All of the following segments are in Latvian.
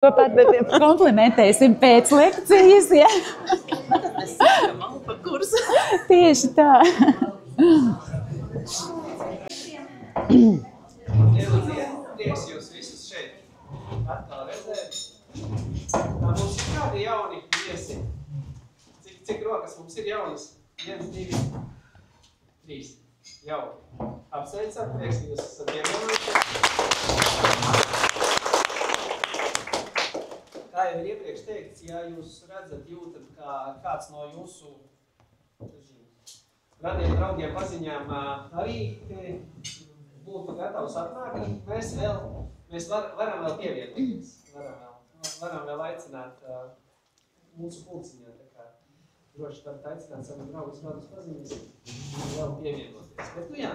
Pat komplimentēsim pēc lekcijas, ja? Tad mēs sakam par kursu. Tieši tā. Prieks jūs visus šeit atkal redzēt. Mums ir kādi jauni viesi. Cik rokas mums ir jaunas? 1, 2, 3. Jauki. Apsveicam, prieks, ka jūs esat pievienojušies. Kā jau ir iepriekš teikts, ja jūs redzat, jūtat, kā kāds no jūsu radiem draugiem paziņām arī būtu gatavs atnākt, mēs varam vēl pievienoties. Varam vēl aicināt mūsu pulciņā. Droši varat aicināt savu draugus kādus paziņas un vēl pievienoties. Bet, jā,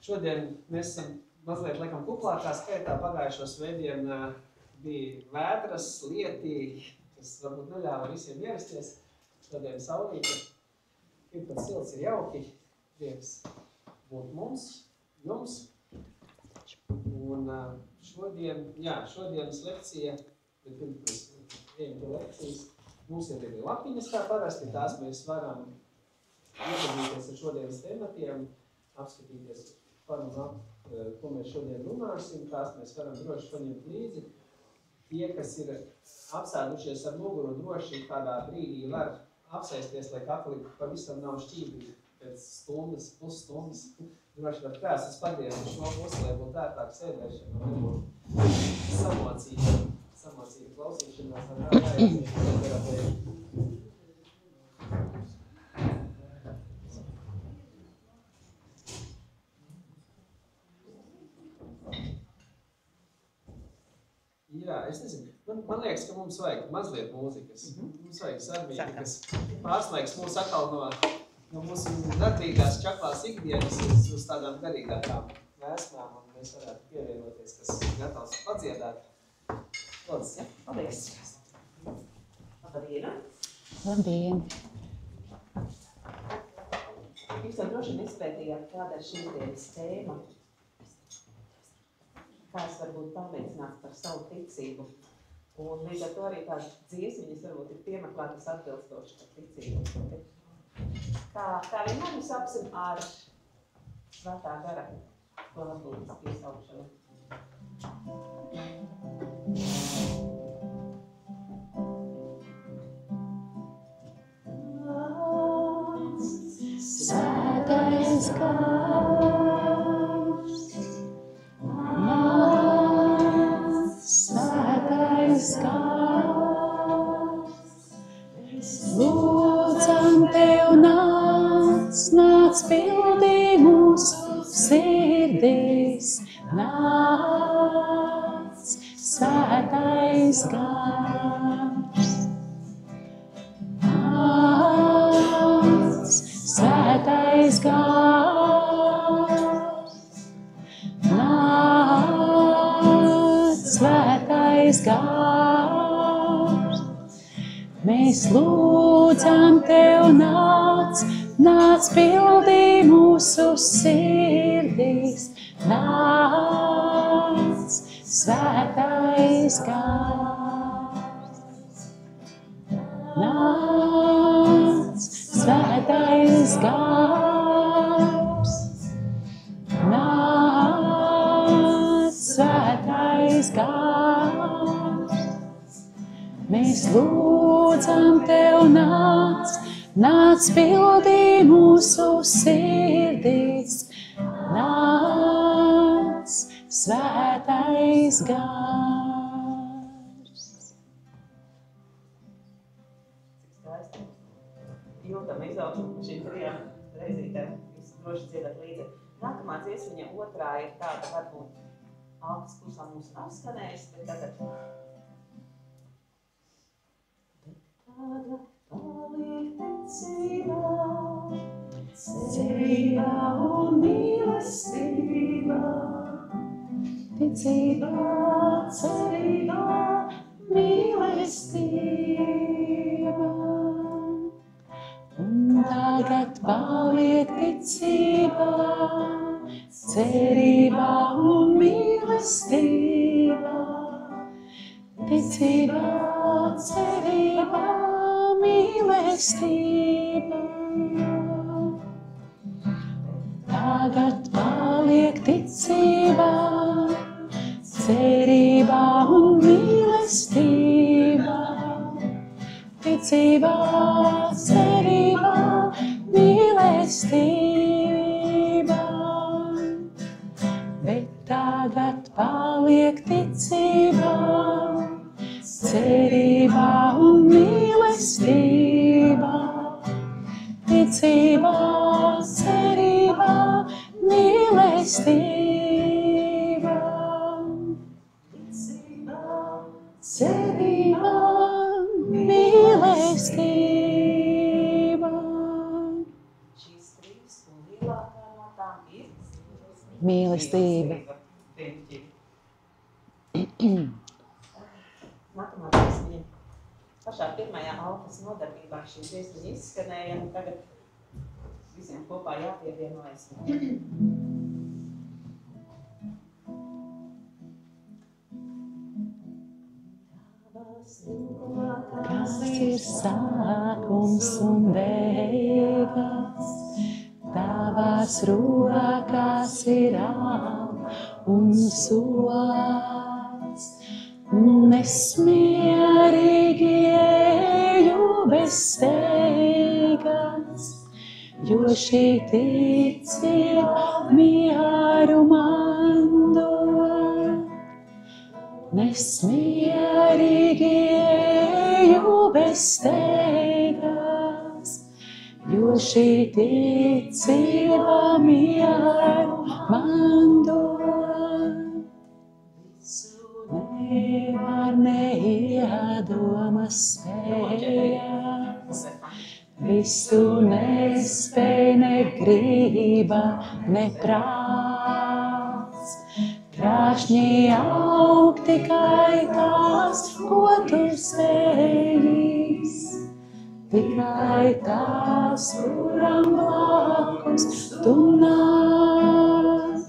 šodien mēs esam mazliet laikam kuplākā skaitā. Pagājušo svētdienu bija vētras, lietī, kas varbūt neļāva visiem ierasties. Šodien saulīte. Ir pat silts, ir jauki. Prieks būt jums. Un šodienas lekcija, bet pirms ejam pie lekcijas, mums ir arī lapiņas kā parasti, tās mēs varam iepazīties ar šodienas tematiem, apskatīties par un ap, ko mēs šodien runāsim, tās mēs varam droši paņemt līdzi. Tie, kas ir apsēdušies ar muguru, droši kādā brīdī var apsēsties, lai kakli pavisam nav šķīvi pēc pusstundas. Droši var krēsas pagriezti šo pusi, lai būtu ērtāk sēdēšana, nebūtu samocīta klausīšanās ar kā Jā, es nezinu. Man liekas, ka mums vajag mazliet mūzikas. Mums vajag sarmīti, kas pārslēgs mūs atkal no mūsu darbīgās čaklās ikdienas uz tādām garīgākām vēsmām, un mēs varētu pievienoties, kas gatavs padziedāt. Lūdzu. Ja, paldies. Labdien. Labdien. Jūs jau droši nespētījāt, kāda ir šīs dienas tēma. Kā es varbūt pārliecināts par savu ticību. Un līdz ar to arī tās dziesmiņas varbūt ir piemeklētas atbilstoši par ticību. Kā vienmēr mēs sāksim ar svētā gara klātbūtnes piesaukšanu. Svētais gars, svētais gars, lūdzam tev nāc pildī mūsu sirdīs, nāc, svētais gars, nāc, svētais gars, nāc, svētais gars, mēs lūdzam tev nāc pildī mūsu sirdīs, nāc, svētais gars, nāc, svētais gars, nāc, svētais gars, mēs lūdzam tev nāc pildī mūsu sirdīs, nāc, svētais gars. Cik skaisti. Jūtam izaugsmu šīm 3 reizītēm. Jūs droši dziedat līdzi. Nākamā dziesmiņa otrā ir tāda, varbūt altas kursā mums nav skanējis, bet tagad. Tāda paliek ticībā un mīlestībā. Ticībā, cerībā, mīlestībā. Un tagad paliek ticībā, cerībā un mīlestībā. ticībā, cerībā, mīlestība. Tagad paliek ticībā, cerībā un mīlestība. Ticībā, cerībā, mīlestība. Bet tagad paliek ticībā, cerībā un mīlestība. Ticībā, cerībā, mīlestība. Ticībā, cerībā, mīlestība. Šīs trīs un lielākā no tām ir Mīlestība. Nākamā dziesmiņa. Pašā pirmajā alfas nodarbībā šī dziesmiņa izskanēja, un tagad visiem kopā jāpievienojas. Kas ir sākums un beigas, tavās rokās ir un sots. Es mierīgi eju bez steigas, jo šī ticība mieru man dod. Es mierīgi eju bez steigas, jo šī ticība mieru man dod. Nevar neiedomas spējas, visu nespēj, ne grība, ne prāts. Krāšņi aug tikai tās, ko tu spējis, tikai tās, kuram blakus tu nāc.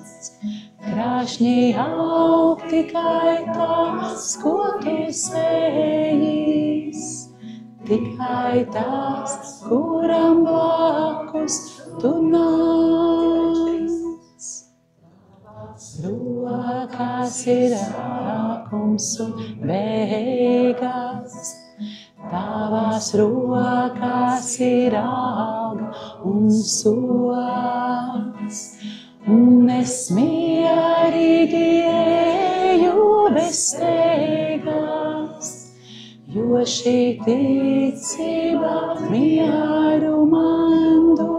Krāšņi aug tikai tās, ko tu spējis, tikai tās, kuram blakus tu nāc. Rokās ir sākums un beigas, tavās rokās ir alga un sots. Es mierīgi eju bez steigas, jo šī ticība mieru man dod.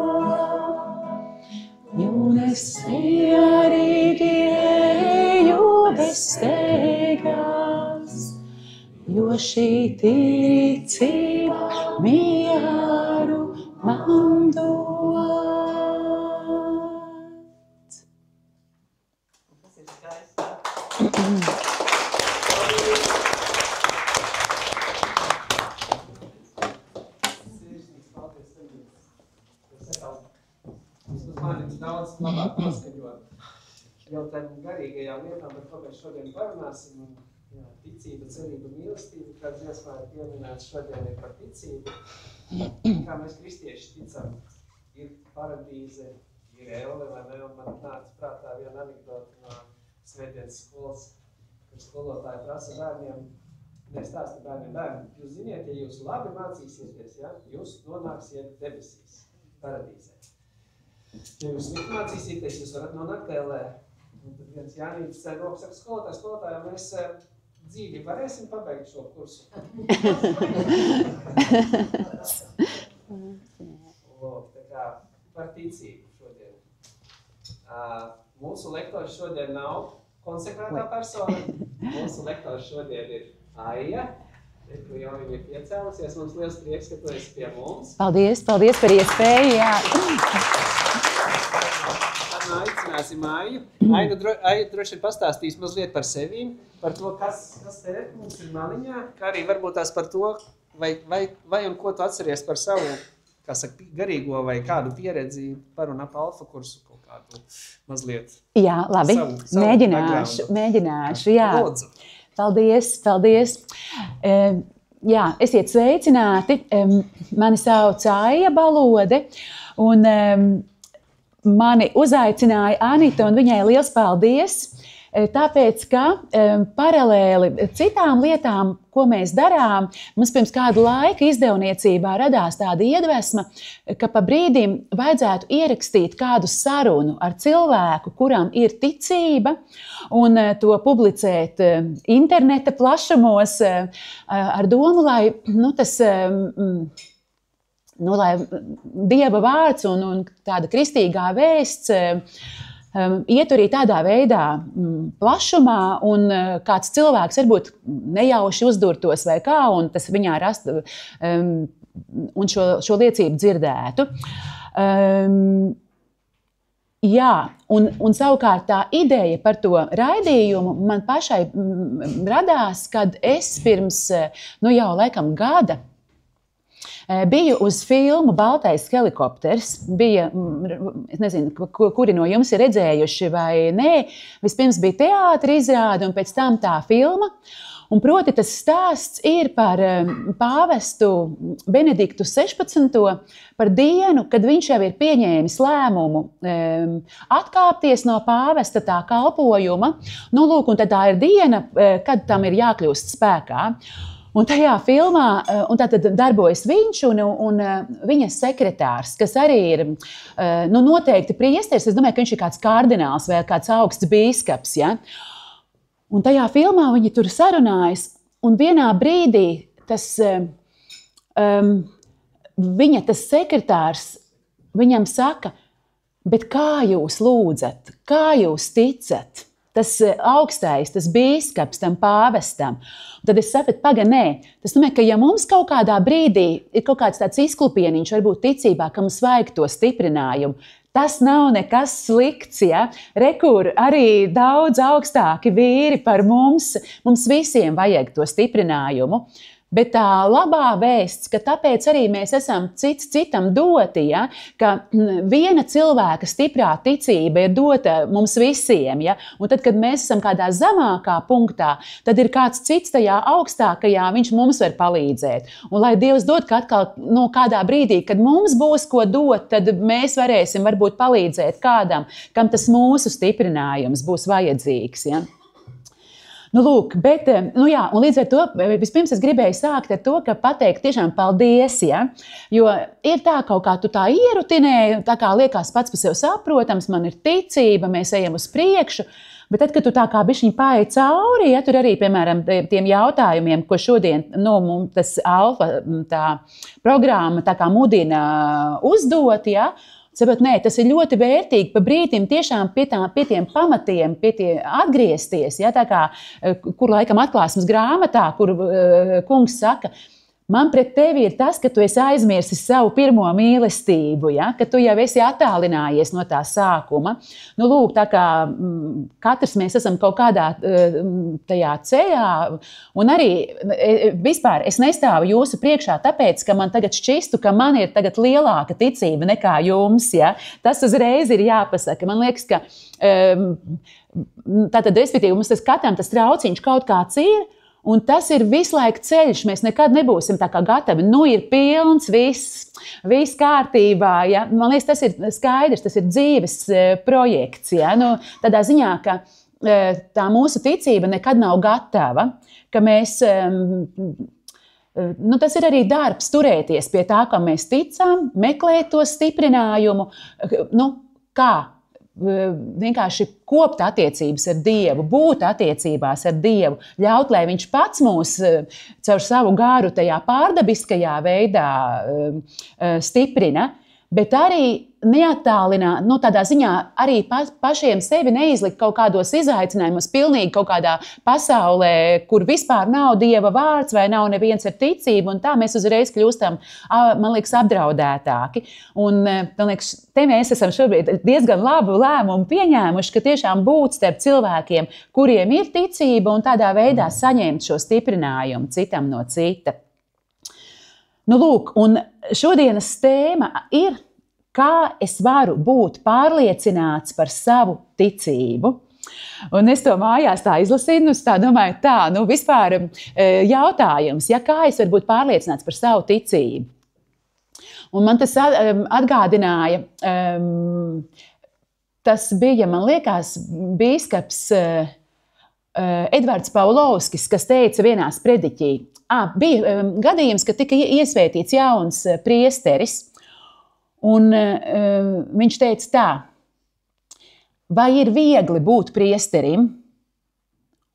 Es mierīgi eju bez steigas, jo šī ticība mieru man dod. Tas ir skaisti. Mani daudz labāk paskaņot jau tādām garīgajām lietām, par ko mēs šodien parunāsim. Jā, ticība, cerība, mīlestība, kā dziesmā ir pieminēts šodien ir par ticību. Kā mēs kristieši ticam, ir paradīze, ir elle, vai ne? Un man nāca prātā viena anekdota no svētdienas skolas, kur skolotāji prasa bērniem, nestāsta bērniem, jūs ziniet, ja jūs labi mācīsieties, ja, jūs nonāksiet debesīs, paradīzē. Ja jūs slikti mācīsieties, jūs varat nonākt ellē. Un tad viens Jānītis roku saka, skolotājiem, mēs dzīvi varēsim pabeigt šo kursu. Tā kā par ticību šodien. Mūsu lektors šodien nav konsekrētā persona. Mūsu lektors šodien ir Aija. Tu jau viņa ir piecēlusies. Mums liels prieks, ka tu esi pie mums. Paldies par iespēju, jā. Aicināsim Aiju. Aija droši ir pastāstījis mazliet par sevīm, par to, kas te mums ir maliņā, kā arī varbūt tās par to, vai un ko tu atceries par savu, kā saka, garīgo vai kādu pieredzi par un ap alfa kursu kaut kādu mazliet. Jā, labi, savu mēģināšu, jā. Lūdzu. Paldies, paldies. Jā, esiet sveicināti. Mani sauc Aija Balode, un mani uzaicināja Anita, un viņai liels paldies. Tāpēc, ka paralēli citām lietām, ko mēs darām, mums pirms kādu laiku izdevniecībā radās tāda iedvesma, ka pa brīdim vajadzētu ierakstīt kādu sarunu ar cilvēku, kuram ir ticība, un to publicēt interneta plašumos ar domu, lai lai Dieva vārds un tāda kristīgā vēsts iet arī tādā veidā plašumā, un kāds cilvēks varbūt nejauši uzdurtos vai kā, un tas viņā rastu un šo liecību dzirdētu. Jā, un savukārt tā ideja par to raidījumu man pašai radās, kad es pirms jau laikam gada biju uz filmu Baltais helikopters. Bija, es nezinu, kuri no jums ir redzējuši vai nē. Vispirms bija teātra izrāde un pēc tam tā filma. Un proti tas stāsts ir par pāvestu Benediktu 16. par dienu, kad viņš jau ir pieņēmis lēmumu atkāpties no pāvesta tā kalpojuma. Un tad tā ir diena, kad tam ir jākļūst spēkā. Un tajā filmā tātad darbojas viņš un viņa sekretārs, kas arī ir noteikti priesteris. Es domāju, ka viņš ir kāds kardināls vai kāds augsts bīskaps. Ja? Un tajā filmā viņi tur sarunājas, un vienā brīdī viņa sekretārs viņam saka, bet kā jūs lūdzat, kā jūs ticat? Tas augstais, tas bīskaps tam pāvestam. Un tad es sapratu, nē. Tas nozīmē, ka ja mums kaut kādā brīdī ir kaut kāds tāds izklupieniņš, varbūt ticībā, ka mums vajag to stiprinājumu, tas nav nekas slikts. Ja? Rekur arī daudz augstāki vīri par mums. Mums visiem vajag to stiprinājumu. Bet tā labā vēsts, ka tāpēc arī mēs esam cits citam doti, ja? Ka viena cilvēka stiprā ticība ir dota mums visiem. Ja? Un tad, kad mēs esam kādā zemākā punktā, tad ir kāds cits tajā augstākajā, viņš mums var palīdzēt. Un lai Dievs dod, ka atkal kādā brīdī, kad mums būs ko dot, tad mēs varēsim varbūt palīdzēt kādam, kam tas mūsu stiprinājums būs vajadzīgs. Ja? Bet, jā, un līdz ar to vispirms es gribēju sākt ar to, ka pateikt tiešām paldies, ja? Jo ir tā kaut kā tu tā ierutinē, tā kā liekas pats par sevi saprotams, man ir ticība, mēs ejam uz priekšu, bet tad, kad tu tā kā bišķiņ paeji cauri, ja, tur arī, piemēram, tiem jautājumiem, ko šodien, tas Alfa tā programma tā kā mudina uzdot, ja? Saprot, nē, tas ir ļoti vērtīgi pa brīdim tiešām pie tiem pamatiem, atgriezties, ja, tā kā, kur laikam atklāsmes grāmatā, kur kungs saka, man pret tevi ir tas, ka tu esi aizmirsis savu pirmo mīlestību, ja, ka tu jau esi attālinājies no tā sākuma. Tā kā katrs mēs esam kaut kādā tajā ceļā, un arī vispār es nestāvu jūsu priekšā tāpēc, ka man tagad šķistu, ka man ir tagad lielāka ticība nekā jums, ja. Tas uzreiz ir jāpasaka. Man liekas, ka tātad, respektīvi, mums katram tas trauciņš kaut kāds ir, un tas ir visu laiku ceļš. Mēs nekad nebūsim tā kā gatavi. Ir pilns, viss kārtībā. Ja? Man liekas, tas ir skaidrs, tas ir dzīves projekts. Ja? Tādā ziņā, ka tā mūsu ticība nekad nav gatava, ka mēs, tas ir arī darbs turēties pie tā, kam mēs ticam, meklēt to stiprinājumu. Kā? Vienkārši kopt attiecības ar Dievu, būt attiecībās ar Dievu, ļaut, lai viņš pats mūs caur savu garu tajā pārdabiskajā veidā stiprina, bet arī neattālināt, tādā ziņā arī pašiem sevi neizlikt kaut kādos izaicinājumos, pilnīgi kaut kādā pasaulē, kur vispār nav Dieva vārds vai nav neviens ar ticību, un tā mēs uzreiz kļūstam, man liekas, apdraudētāki. Un, man liekas, te mēs esam šobrīd diezgan labu lēmumu pieņēmuši, ka tiešām būt starp cilvēkiem, kuriem ir ticība, un tādā veidā saņemt šo stiprinājumu citam no cita. Un šodienas tēma ir, kā es varu būt pārliecināts par savu ticību. Un es to mājās tā izlasīju, un es tā domāju, vispār jautājums, kā es varu būt pārliecināts par savu ticību. Un man tas atgādināja, tas bija, man liekas, bīskaps Edvards Paulovskis, kas teica vienā sprediķī. Bija gadījums, kad tika iesvētīts jauns priesteris, un viņš teica tā: vai ir viegli būt priesterim?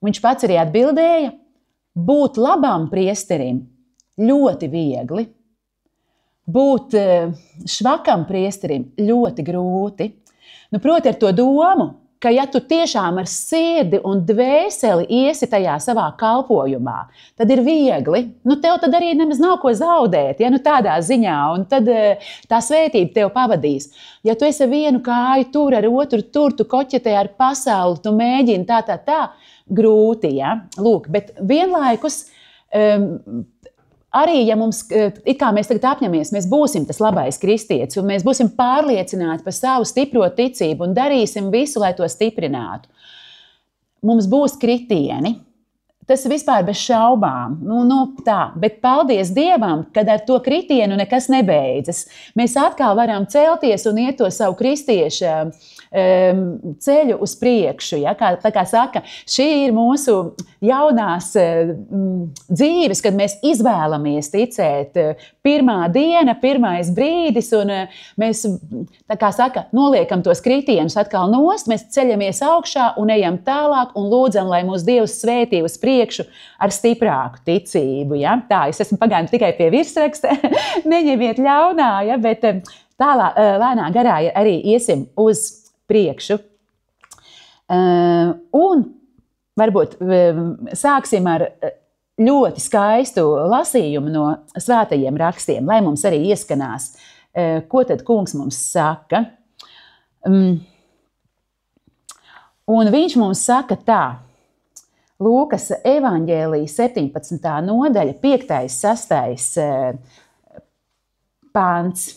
Viņš pats arī atbildēja: būt labam priesterim ļoti viegli, būt švakam priesterim ļoti grūti. Proti ar to domu, ka ja tu tiešām ar sirdi un dvēseli iesi tajā savā kalpojumā, tad ir viegli. Tev tad arī nemaz nav ko zaudēt, tādā ziņā, un tad tā svētība tev pavadīs. Ja tu esi vienu kāju tur, ar otru tur, tu koķetē ar pasauli, tu mēģini tā, grūti, Lūk, bet vienlaikus arī, ja mums, it kā mēs tagad apņemamies, mēs būsim tas labais kristietis, un mēs būsim pārliecināti par savu stipro ticību un darīsim visu, lai to stiprinātu. Mums būs kritieni. Tas ir vispār bez šaubām. Bet paldies Dievam, kad ar to kritienu nekas nebeidzas. Mēs atkal varam celties un iet to savu kristieša ceļu uz priekšu. Tā kā saka, šī ir mūsu jaunās dzīves, kad mēs izvēlamies ticēt. Pirmā diena, pirmais brīdis, un mēs, tā kā saka, noliekam tos kritienus atkal nost, mēs ceļamies augšā un ejam tālāk un lūdzam, lai mūs Dievs svētī uz priekšu ar stiprāku ticību. Tā, es esmu pagājis tikai pie virsraksta, neņemiet ļaunā, bet tālāk lēnā garā arī iesim uz priekšu. Un varbūt sāksim ar ļoti skaistu lasījumu no svētajiem rakstiem, lai mums arī ieskanās, ko tad kungs mums saka. Un viņš mums saka tā: Lūkas evaņģēlija 17. nodaļa, 5. 6. pāns.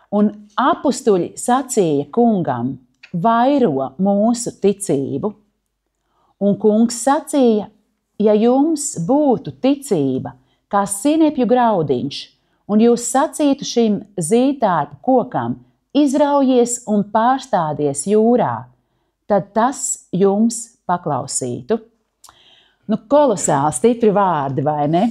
Un apustuļi sacīja kungam: vairo mūsu ticību. Un kungs sacīja: ja jums būtu ticība kā sinepju graudiņš, un jūs sacītu šim zīdārpu kokam: izraujies un pārstādies jūrā, tad tas jums paklausītu. Kolosāli stipri vārdi, vai ne?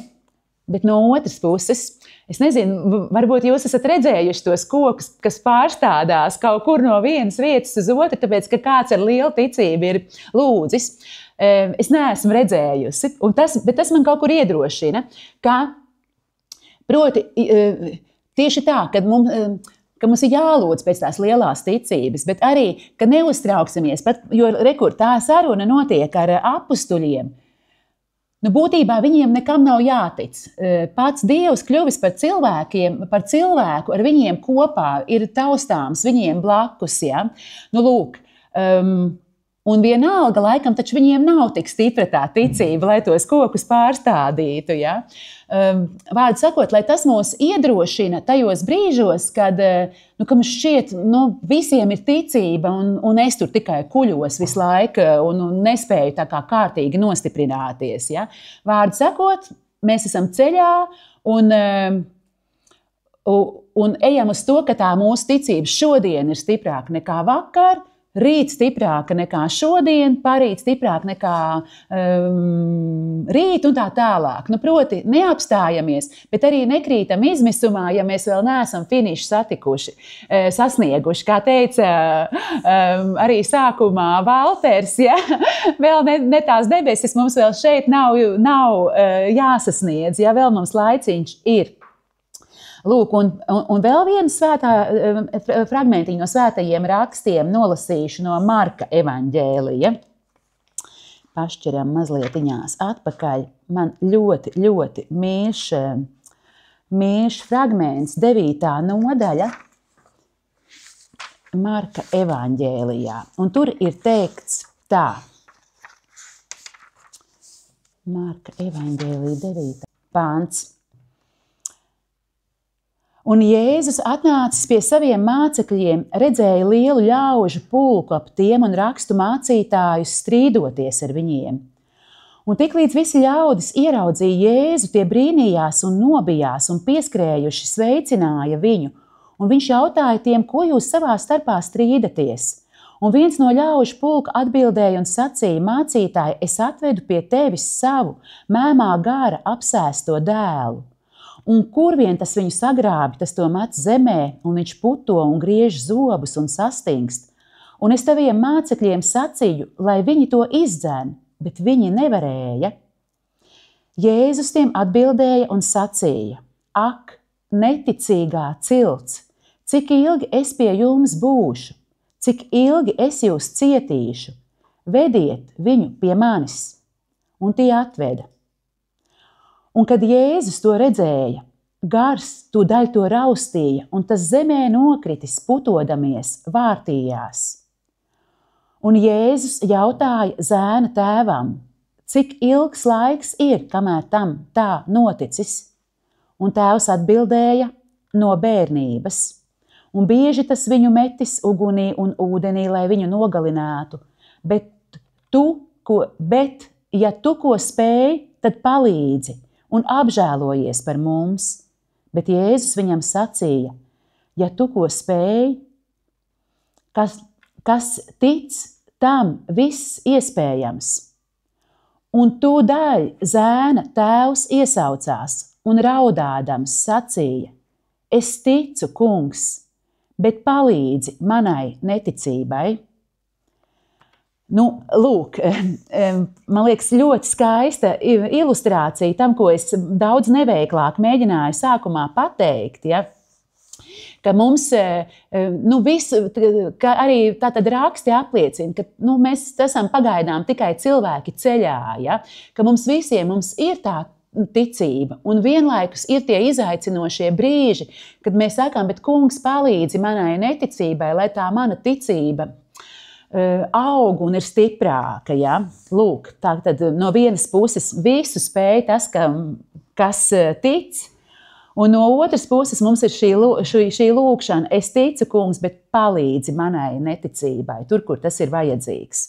Bet no otras puses, es nezinu, varbūt jūs esat redzējuši tos kokus, kas pārstādās kaut kur no vienas vietas uz otru, tāpēc, ka kāds ar lielu ticību ir lūdzis. Es neesmu redzējusi, bet tas man kaut kur iedrošina, ka, proti, tieši tā, ka mums ir jālūdz pēc tās lielās ticības, bet arī, ka neuztrauksimies, jo rekur tā saruna notiek ar apustuļiem. Būtībā viņiem nekam nav jātic. Pats Dievs kļuvis par cilvēku, ar viņiem kopā ir taustāms, viņiem blakus. Lūk, un vienalga laikam, taču viņiem nav tik stipra tā ticība, lai tos kokus pārstādītu. Vārdu sakot, lai tas mūs iedrošina tajos brīžos, kad mums šķiet, visiem ir ticība, un es tur tikai kuļos visu laiku un nespēju tā kā kārtīgi nostiprināties. Vārdu sakot, mēs esam ceļā un ejam uz to, ka tā mūsu ticība šodien ir stiprāka nekā vakar, rīt stiprāka nekā šodien, parīt stiprāka nekā rīt un tā tālāk. Proti, neapstājamies, bet arī nekrītam izmisumā, ja mēs vēl neesam finišu sasnieguši. Kā teica arī sākumā Valters, vēl ne tās debesis mums vēl šeit nav jāsasniedz, vēl mums laiciņš ir. Lūk, un vēl viena fragmentiņa no svētajiem rakstiem nolasīšu no Marka evaņģēlija. Pašķiram mazlietiņās atpakaļ. Man ļoti, ļoti mīļš fragments, 9. nodaļa Marka evaņģēlijā. Un tur ir teikts tā. Marka evaņģēlija 9. pāns. Un Jēzus atnācis pie saviem mācekļiem, redzēja lielu ļaužu pulku ap tiem un rakstu mācītājus strīdoties ar viņiem. Un tiklīdz visi ļaudis ieraudzīja Jēzu, tie brīnījās un nobijās un pieskrējuši sveicināja viņu. Un viņš jautāja tiem, ko jūs savā starpā strīdaties. Un viens no ļaužu pulka atbildēja un sacīja, mācītāji, es atvedu pie tevis savu mēmā gara apsēsto dēlu. Un kur vien tas viņu sagrābi, tas to met zemē, un viņš puto un griež zobus un sastingst. Un es taviem mācekļiem sacīju, lai viņi to izdzen, bet viņi nevarēja. Jēzus tiem atbildēja un sacīja, ak, neticīgā cilts, cik ilgi es pie jums būšu, cik ilgi es jūs cietīšu, vediet viņu pie manis. Un tie atveda. Un kad Jēzus to redzēja, gars tūdaļ to raustīja, un tas zemē nokritis, putodamies, vārtījās. Un Jēzus jautāja zēna tēvam, cik ilgs laiks ir, kamēr tam tā noticis? Un tēvs atbildēja, no bērnības. Un bieži tas viņu metis ugunī un ūdenī, lai viņu nogalinātu. Bet ja tu ko spēj, tad palīdzi un apžēlojies par mums. Bet Jēzus viņam sacīja, ja tu ko spēj, kas tic, tam viss iespējams. Un tūdaļ zēna tēvs iesaucās un raudādams sacīja, es ticu, kungs, bet palīdzi manai neticībai. Nu, lūk, man liekas ļoti skaista ilustrācija tam, ko es daudz neveiklāk mēģināju sākumā pateikt, ja? Ka mums, ka arī tātad raksti apliecina, ka mēs esam pagaidām tikai cilvēki ceļā, ja? Ka mums visiem ir tā ticība, un vienlaikus ir tie izaicinošie brīži, kad mēs sakām, bet kungs palīdzi manai neticībai, lai tā mana ticība aug un ir stiprāka. Ja? Lūk, tātad no vienas puses visu spēj tas, kas tic, un no otras puses mums ir šī lūkšana, es ticu, kungs, bet palīdzi manai neticībai, tur, kur tas ir vajadzīgs.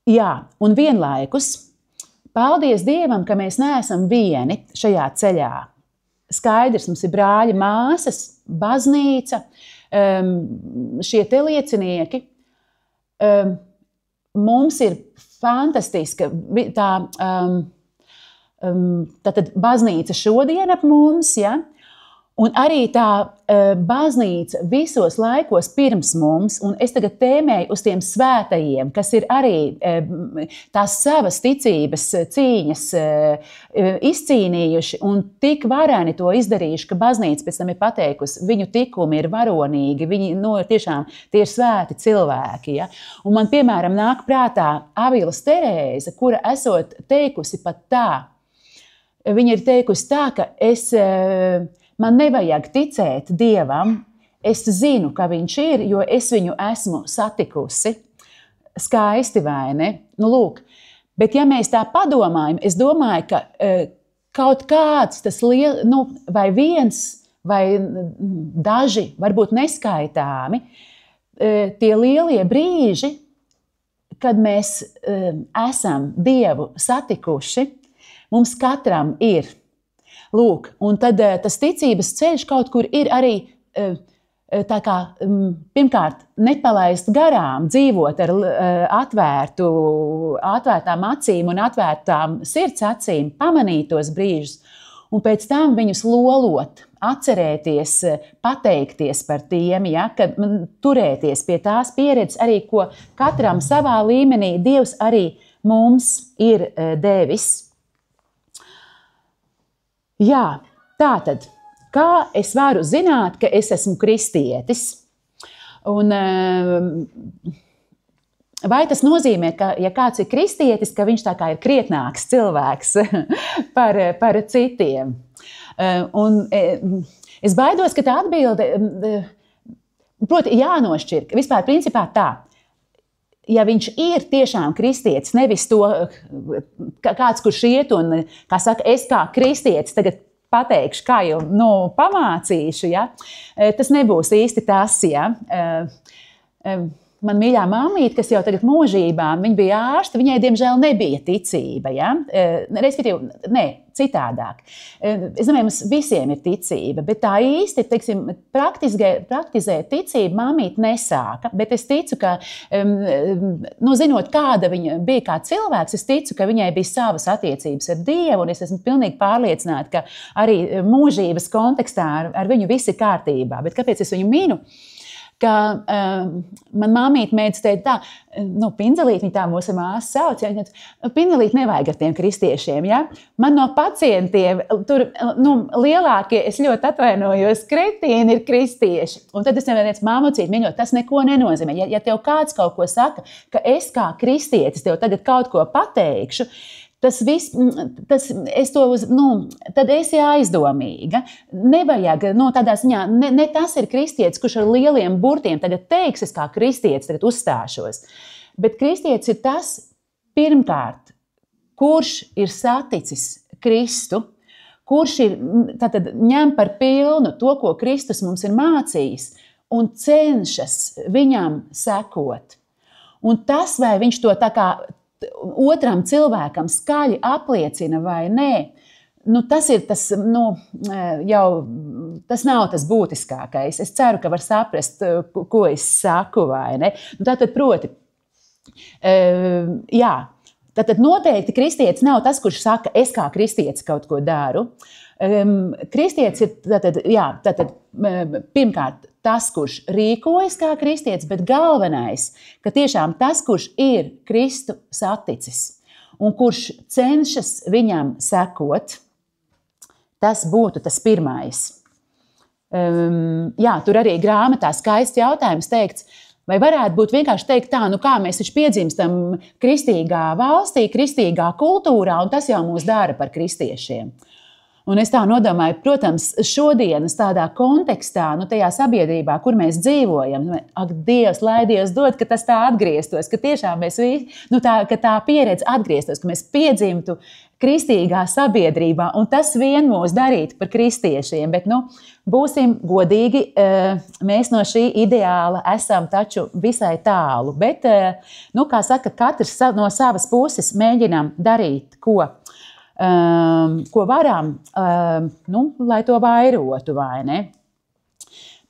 Jā, un vienlaikus, paldies Dievam, ka mēs neesam vieni šajā ceļā. Skaidrs, mums ir brāļi, māsas, baznīca, šie te liecinieki. Mums ir fantastiska tātad baznīca šodien ap mums, ja? Un arī tā baznīca visos laikos pirms mums, un es tagad tēmēju uz tiem svētajiem, kas ir arī tās savas ticības cīņas izcīnījuši un tik vareni to izdarījuši, ka baznīca pēc tam ir pateikusi, viņu tikumi ir varonīgi, viņi tiešām tie ir svēti cilvēki. Ja? Un man, piemēram, nāk prātā Avilas Terēze, kura esot teikusi pat tā, viņa ir teikusi tā, ka man nevajag ticēt Dievam, es zinu, ka viņš ir, jo es viņu esmu satikusi. Skaisti, vai ne? Nu, lūk. Bet ja mēs tā padomājam, es domāju, ka kaut kāds tas vai viens, vai daži, varbūt neskaitāmi, tie lielie brīži, kad mēs esam Dievu satikuši, mums katram ir. Lūk, un tad tas ticības ceļš kaut kur ir arī tā kā, pirmkārt, nepalaist garām, dzīvot ar atvērtām acīm un atvērtām sirds acīm, pamanīt tos brīžus, un pēc tam viņus lolot, atcerēties, pateikties par tiem, ja, kad turēties pie tās pieredzes arī, ko katram savā līmenī Dievs arī mums ir devis. Jā, tātad, kā es varu zināt, ka es esmu kristietis? Un vai tas nozīmē, ka, ja kāds ir kristietis, ka viņš tā kā ir krietnāks cilvēks par citiem? Un es baidos, ka tā atbilde, proti, jānošķir, vispār principā tā. ja viņš ir tiešām kristietis, nevis to kāds, kurš iet un, kā saka, es kā kristietis tagad pateikšu, kā jau pamācīšu, ja? Tas nebūs īsti tas. Ja? Man mīļā mammīte, kas jau tagad mūžībā, viņa bija ārste, viņai diemžēl nebija ticība. Ja? Respektīvi, citādāk. Es domāju, mums visiem ir ticība, bet tā īsti, teiksim, praktizēt ticību mammīte nesāka. Bet es ticu, ka, zinot, kāda viņa bija kā cilvēks, es ticu, ka viņai bija savas attiecības ar Dievu, un es esmu pilnīgi pārliecināta, ka arī mūžības kontekstā ar viņu viss ir kārtībā. Bet kāpēc es viņu minu? Ka man mammīte mēdz teikt tā, Pinzelīt, viņa tā mūsu māsa sauc, ja, Pinzelīt nevajag ar tiem kristiešiem, ja? Man no pacientiem tur, lielākie, es ļoti atvainojos, kretīni ir kristieši. Un tad es nevienu teicu, māmucīt, mīļot, tas neko nenozīmē. Ja tev kāds kaut ko saka, ka es kā kristietis tev tagad kaut ko pateikšu, tas viss, tad esi aizdomīga. Nevajag, tādā ziņā, ne tas ir kristietis, kurš ar lieliem burtiem tagad teiks, es kā kristietis tagad uzstāšos. Bet kristietis ir tas, pirmkārt, kurš ir saticis Kristu, kurš ir, tātad, ņem par pilnu to, ko Kristus mums ir mācījis, un cenšas viņam sekot. Un tas, vai viņš to tā kā otram cilvēkam skaļi apliecina vai nē, tas ir tas, tas nav tas būtiskākais. Es ceru, ka var saprast, ko es saku, vai ne? Tātad, proti, tātad noteikti kristietis nav tas, kurš saka, es kā kristietis kaut ko daru. Kristietis ir tātad, pirmkārt tas, kurš rīkojas kā kristietis, bet galvenais, ka tiešām tas, kurš ir Kristu saticis un kurš cenšas viņam sekot, tas būtu tas pirmais. Tur arī grāmatā skaists jautājums teikts, vai varētu būt vienkārši teikt tā, kā mēs taču piedzimstam kristīgā valstī, kristīgā kultūrā, un tas jau mūs dara par kristiešiem. Un es tā nodomāju, protams, šodienas tādā kontekstā, tajā sabiedrībā, kur mēs dzīvojam, ak, Dievs, lai Dievs dod, ka tas tā atgrieztos, ka tiešām mēs ka tā pieredze atgrieztos, ka mēs piedzimtu kristīgā sabiedrībā, un tas vien mūs darītu par kristiešiem. Bet, būsim godīgi, mēs no šī ideāla esam taču visai tālu. Bet, kā saka, katrs no savas puses mēģinām darīt, ko varam, lai to vairotu, vai ne?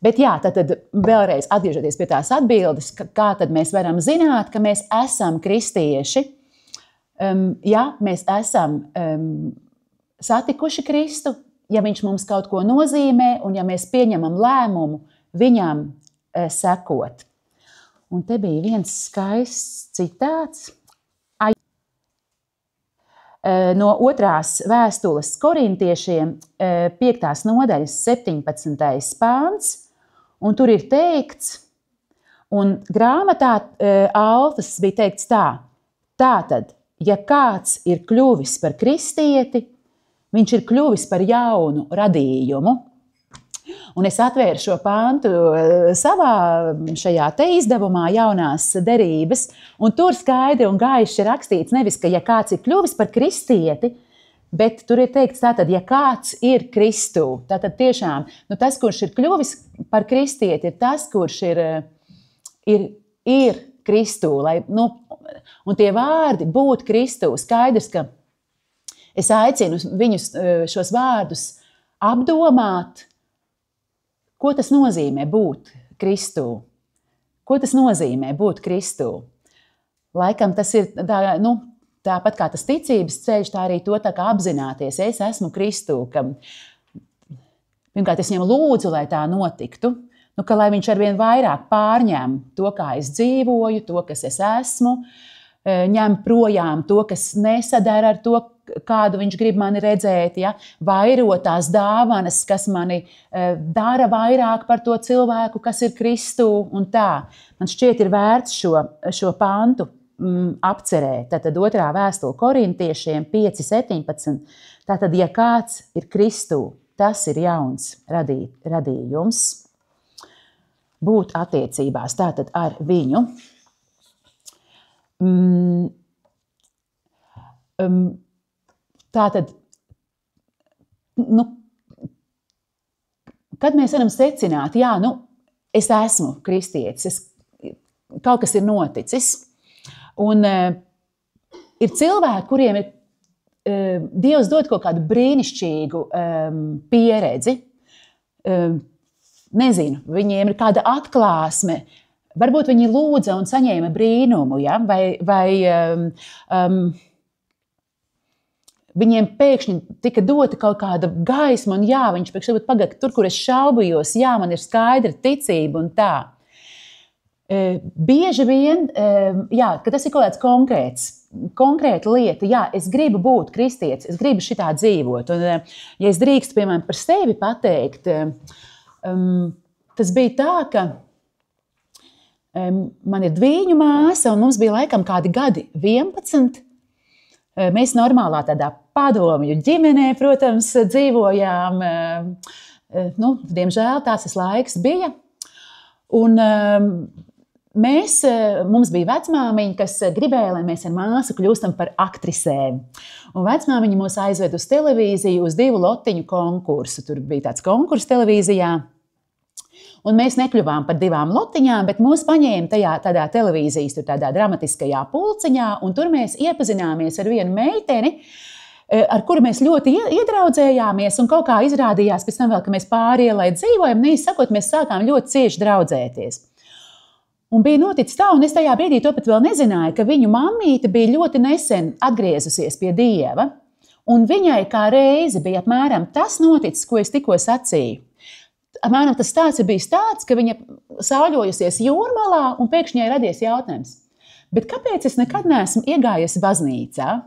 Bet tad vēlreiz atgriežoties pie tās atbildes, kā tad mēs varam zināt, ka mēs esam kristieši, ja mēs esam satikuši Kristu, ja viņš mums kaut ko nozīmē un ja mēs pieņemam lēmumu viņam sekot. Un te bija viens skaists citāts. No 2. vēstules korintiešiem 5. nodaļas 17. pāns, un tur ir teikts, un grāmatā Altas bija teikts tā, tātad, ja kāds ir kļuvis par kristieti, viņš ir kļuvis par jaunu radījumu. Un es atvēru šo pāntu savā šajā te izdevumā jaunās derības, un tur skaidri un gaiši ir rakstīts nevis, ka ja kāds ir kļuvis par kristieti, bet tur ir teikts tātad, ja kāds ir Kristū. Tātad tiešām, tas, kurš ir kļuvis par kristieti, ir tas, kurš ir Kristū. Un tie vārdi būt Kristū, skaidrs, ka es aicinu viņus šos vārdus apdomāt, ko tas nozīmē būt Kristū? Ko tas nozīmē būt Kristū? Laikam tas ir tāpat kā tas ticības ceļš, tā arī to tā kā apzināties. Es esmu Kristū, ka pirmkārt es viņam lūdzu, lai tā notiktu, ka lai viņš arvien vairāk pārņem to, kā es dzīvoju, to, kas es esmu, ņem projām to, kas nesadara ar to, kādu viņš grib mani redzēt, ja? Vairo tās dāvanas, kas mani dara vairāk par to cilvēku, kas ir Kristū un tā. Man šķiet ir vērts šo pantu apcerēt. Tātad 2. vēstule korintiešiem 5.17. Tātad, ja kāds ir Kristū, tas ir jauns radījums. Būt attiecībās tātad ar viņu. Tātad, kad mēs varam secināt, jā, es esmu kristietis, kaut kas ir noticis, un ir cilvēki, kuriem ir Dievs dod kaut kādu brīnišķīgu pieredzi, nezinu, viņiem ir kāda atklāsme, varbūt viņi lūdza un saņēma brīnumu, ja? vai viņiem pēkšņi tika dota kaut kāda gaisma, un jā, viņš pēkšņi pagaid, tur, kur es šaubījos, jā, man ir skaidra ticība un tā. Bieži vien, jā, ka tas ir kaut kāds konkrēta lieta, jā, es gribu būt kristietis, es gribu šitā dzīvot, un ja es drīkstu, piemēram, par sevi pateikt, tas bija tā, ka man ir dvīņu māsa, un mums bija laikam kādi gadi 11. Mēs normālā tādā padomju ģimenē, protams, dzīvojām. Diemžēl tās laiks bija. Un mums bija vecmāmiņa, kas gribēja, lai mēs ar māsu kļūstam par aktrisēm. Un vecmāmiņa mūs aizved uz televīziju, uz 2 lotiņu konkursu. Tur bija tāds konkurss televīzijā. Un mēs nekļuvām par 2 lotiņām, bet mūs paņēma tādā televīzijas, tādā dramatiskajā pulciņā, un tur mēs iepazināmies ar vienu meiteni, ar kuru mēs ļoti iedraudzējāmies, un kaut kā izrādījās pēc tam vēl, ka mēs pārielai dzīvojam, sakot, mēs sākām ļoti cieši draudzēties. Un bija noticis tā, un es tajā brīdī to pat vēl nezināju, ka viņu mammīte bija ļoti nesen atgriezusies pie Dieva, un viņai kā reizi bija apmēram tas noticis, ko es tikko sacīju. Apmēram tas stāsts ir bijis tāds, ka viņa sauļojusies jūrmalā, un pēkšņi radies jautājums. Bet kāpēc es nekad neesmu iegājusi baznīcā?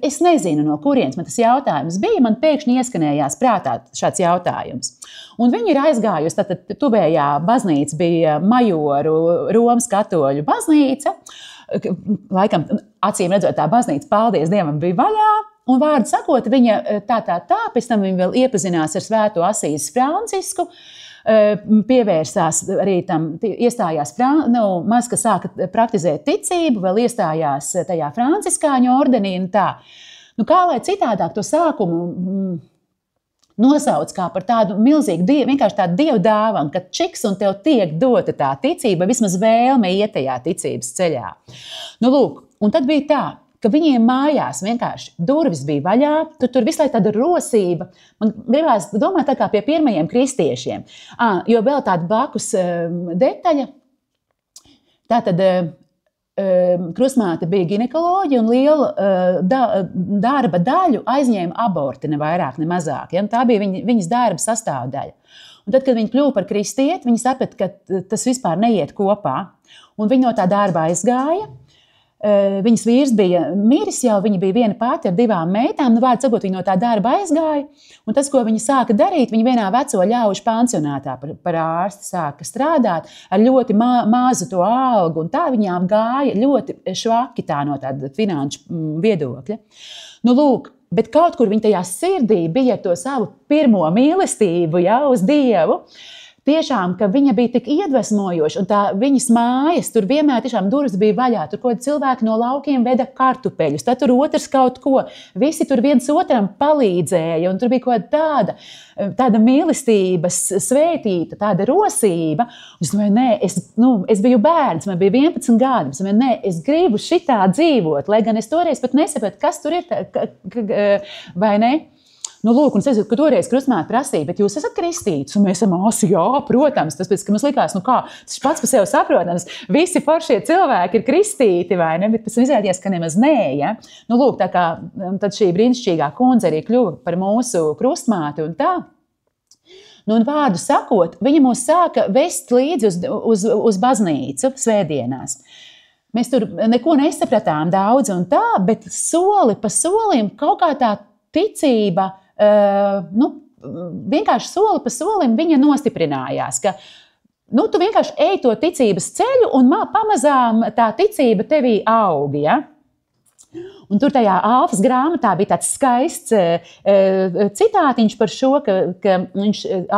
Es nezinu, no kurienes man tas jautājums bija. Man pēkšņi ieskanējās prātā šāds jautājums. Un viņa ir aizgājusi, tātad tuvējā baznīca bija Majoru Romas katoļu baznīca. Laikam, acīm redzot, tā baznīca, paldies Dievam, bija vaļā. Un vārdu sakot, viņa pēc tam viņa vēl iepazinās ar Svēto Asīzes Francisku, pievērsās arī tam, iestājās, maz, ka sāka praktizēt ticību, vēl iestājās tajā franciskāņu ordenī un tā. Kā lai citādāk to sākumu nosauc kā par tādu milzīgu, vienkārši tādu dievu dāvanu, ka čiks un tev tiek dota tā ticība, vismaz vēlme iet tajā ticības ceļā. Lūk, un tad bija tā, ka viņiem mājās vienkārši durvis bija vaļā, tur visu laiku tāda rosība. Man gribās domāt tā kā pie pirmajiem kristiešiem. Jo vēl tāda blakus detaļa. Tātad krustmāte bija ginekoloģija un lielu darba daļu aizņēma aborti, ne vairāk, ne mazāk. Ja? Tā bija viņas darba sastāvdaļa. Un tad, kad viņa kļuva par kristieti, viņa saprata, ka tas vispār neiet kopā. Un viņa no tā darba aizgāja. Viņas vīrs bija miris jau, viņa bija viena pati ar 2 meitām, vārdu sakot, viņa no tā darba aizgāja, un tas, ko viņa sāka darīt, viņa vienā veco ļaužu pansionātā par ārsti sāka strādāt ar ļoti mazu to algu, un tā viņām gāja ļoti švaki tā no tāda finanšu viedokļa. Lūk, bet kaut kur viņa tajā sirdī bija to savu pirmo mīlestību, uz Dievu. Tiešām, ka viņa bija tik iedvesmojoša, un tā viņas mājas, tur vienmēr tiešām durvis bija vaļā, tur kaut cilvēki no laukiem veda kartupeļus, tad tur otrs kaut ko, visi tur viens otram palīdzēja, un tur bija kaut tāda mīlestības svētīta, tāda rosība. Es domāju, es biju bērns, man bija 11 gadi, es domāju, es gribu šitā dzīvot, lai gan es toreiz pat nesapratu, kas tur ir, vai ne? Lūk, un es zinu, ka toreiz krustmāte prasīja, bet jūs esat kristītis? Un mēs esam, jā, protams, tas pēc, ka mums likās, tas pats par sevi saprotams, visi foršie cilvēki ir kristīti, vai ne? Bet pēc tam izrādījās, ka nemaz nē, ja? Lūk, tā kā tad šī brīnišķīgā kundze arī kļuva par mūsu krustmāti un tā. Un vārdu sakot, viņa mūs sāka vest līdzi uz baznīcu svētdienās. Mēs tur neko nesapratām daudz un tā, bet soli pa solim kaut kā tā ticība, vienkārši soli pa solim viņa nostiprinājās, ka tu vienkārši ej to ticības ceļu un pamazām tā ticība tevī aug, ja? Un tur tajā Alfas grāmatā bija tāds skaists citātiņš par šo, ka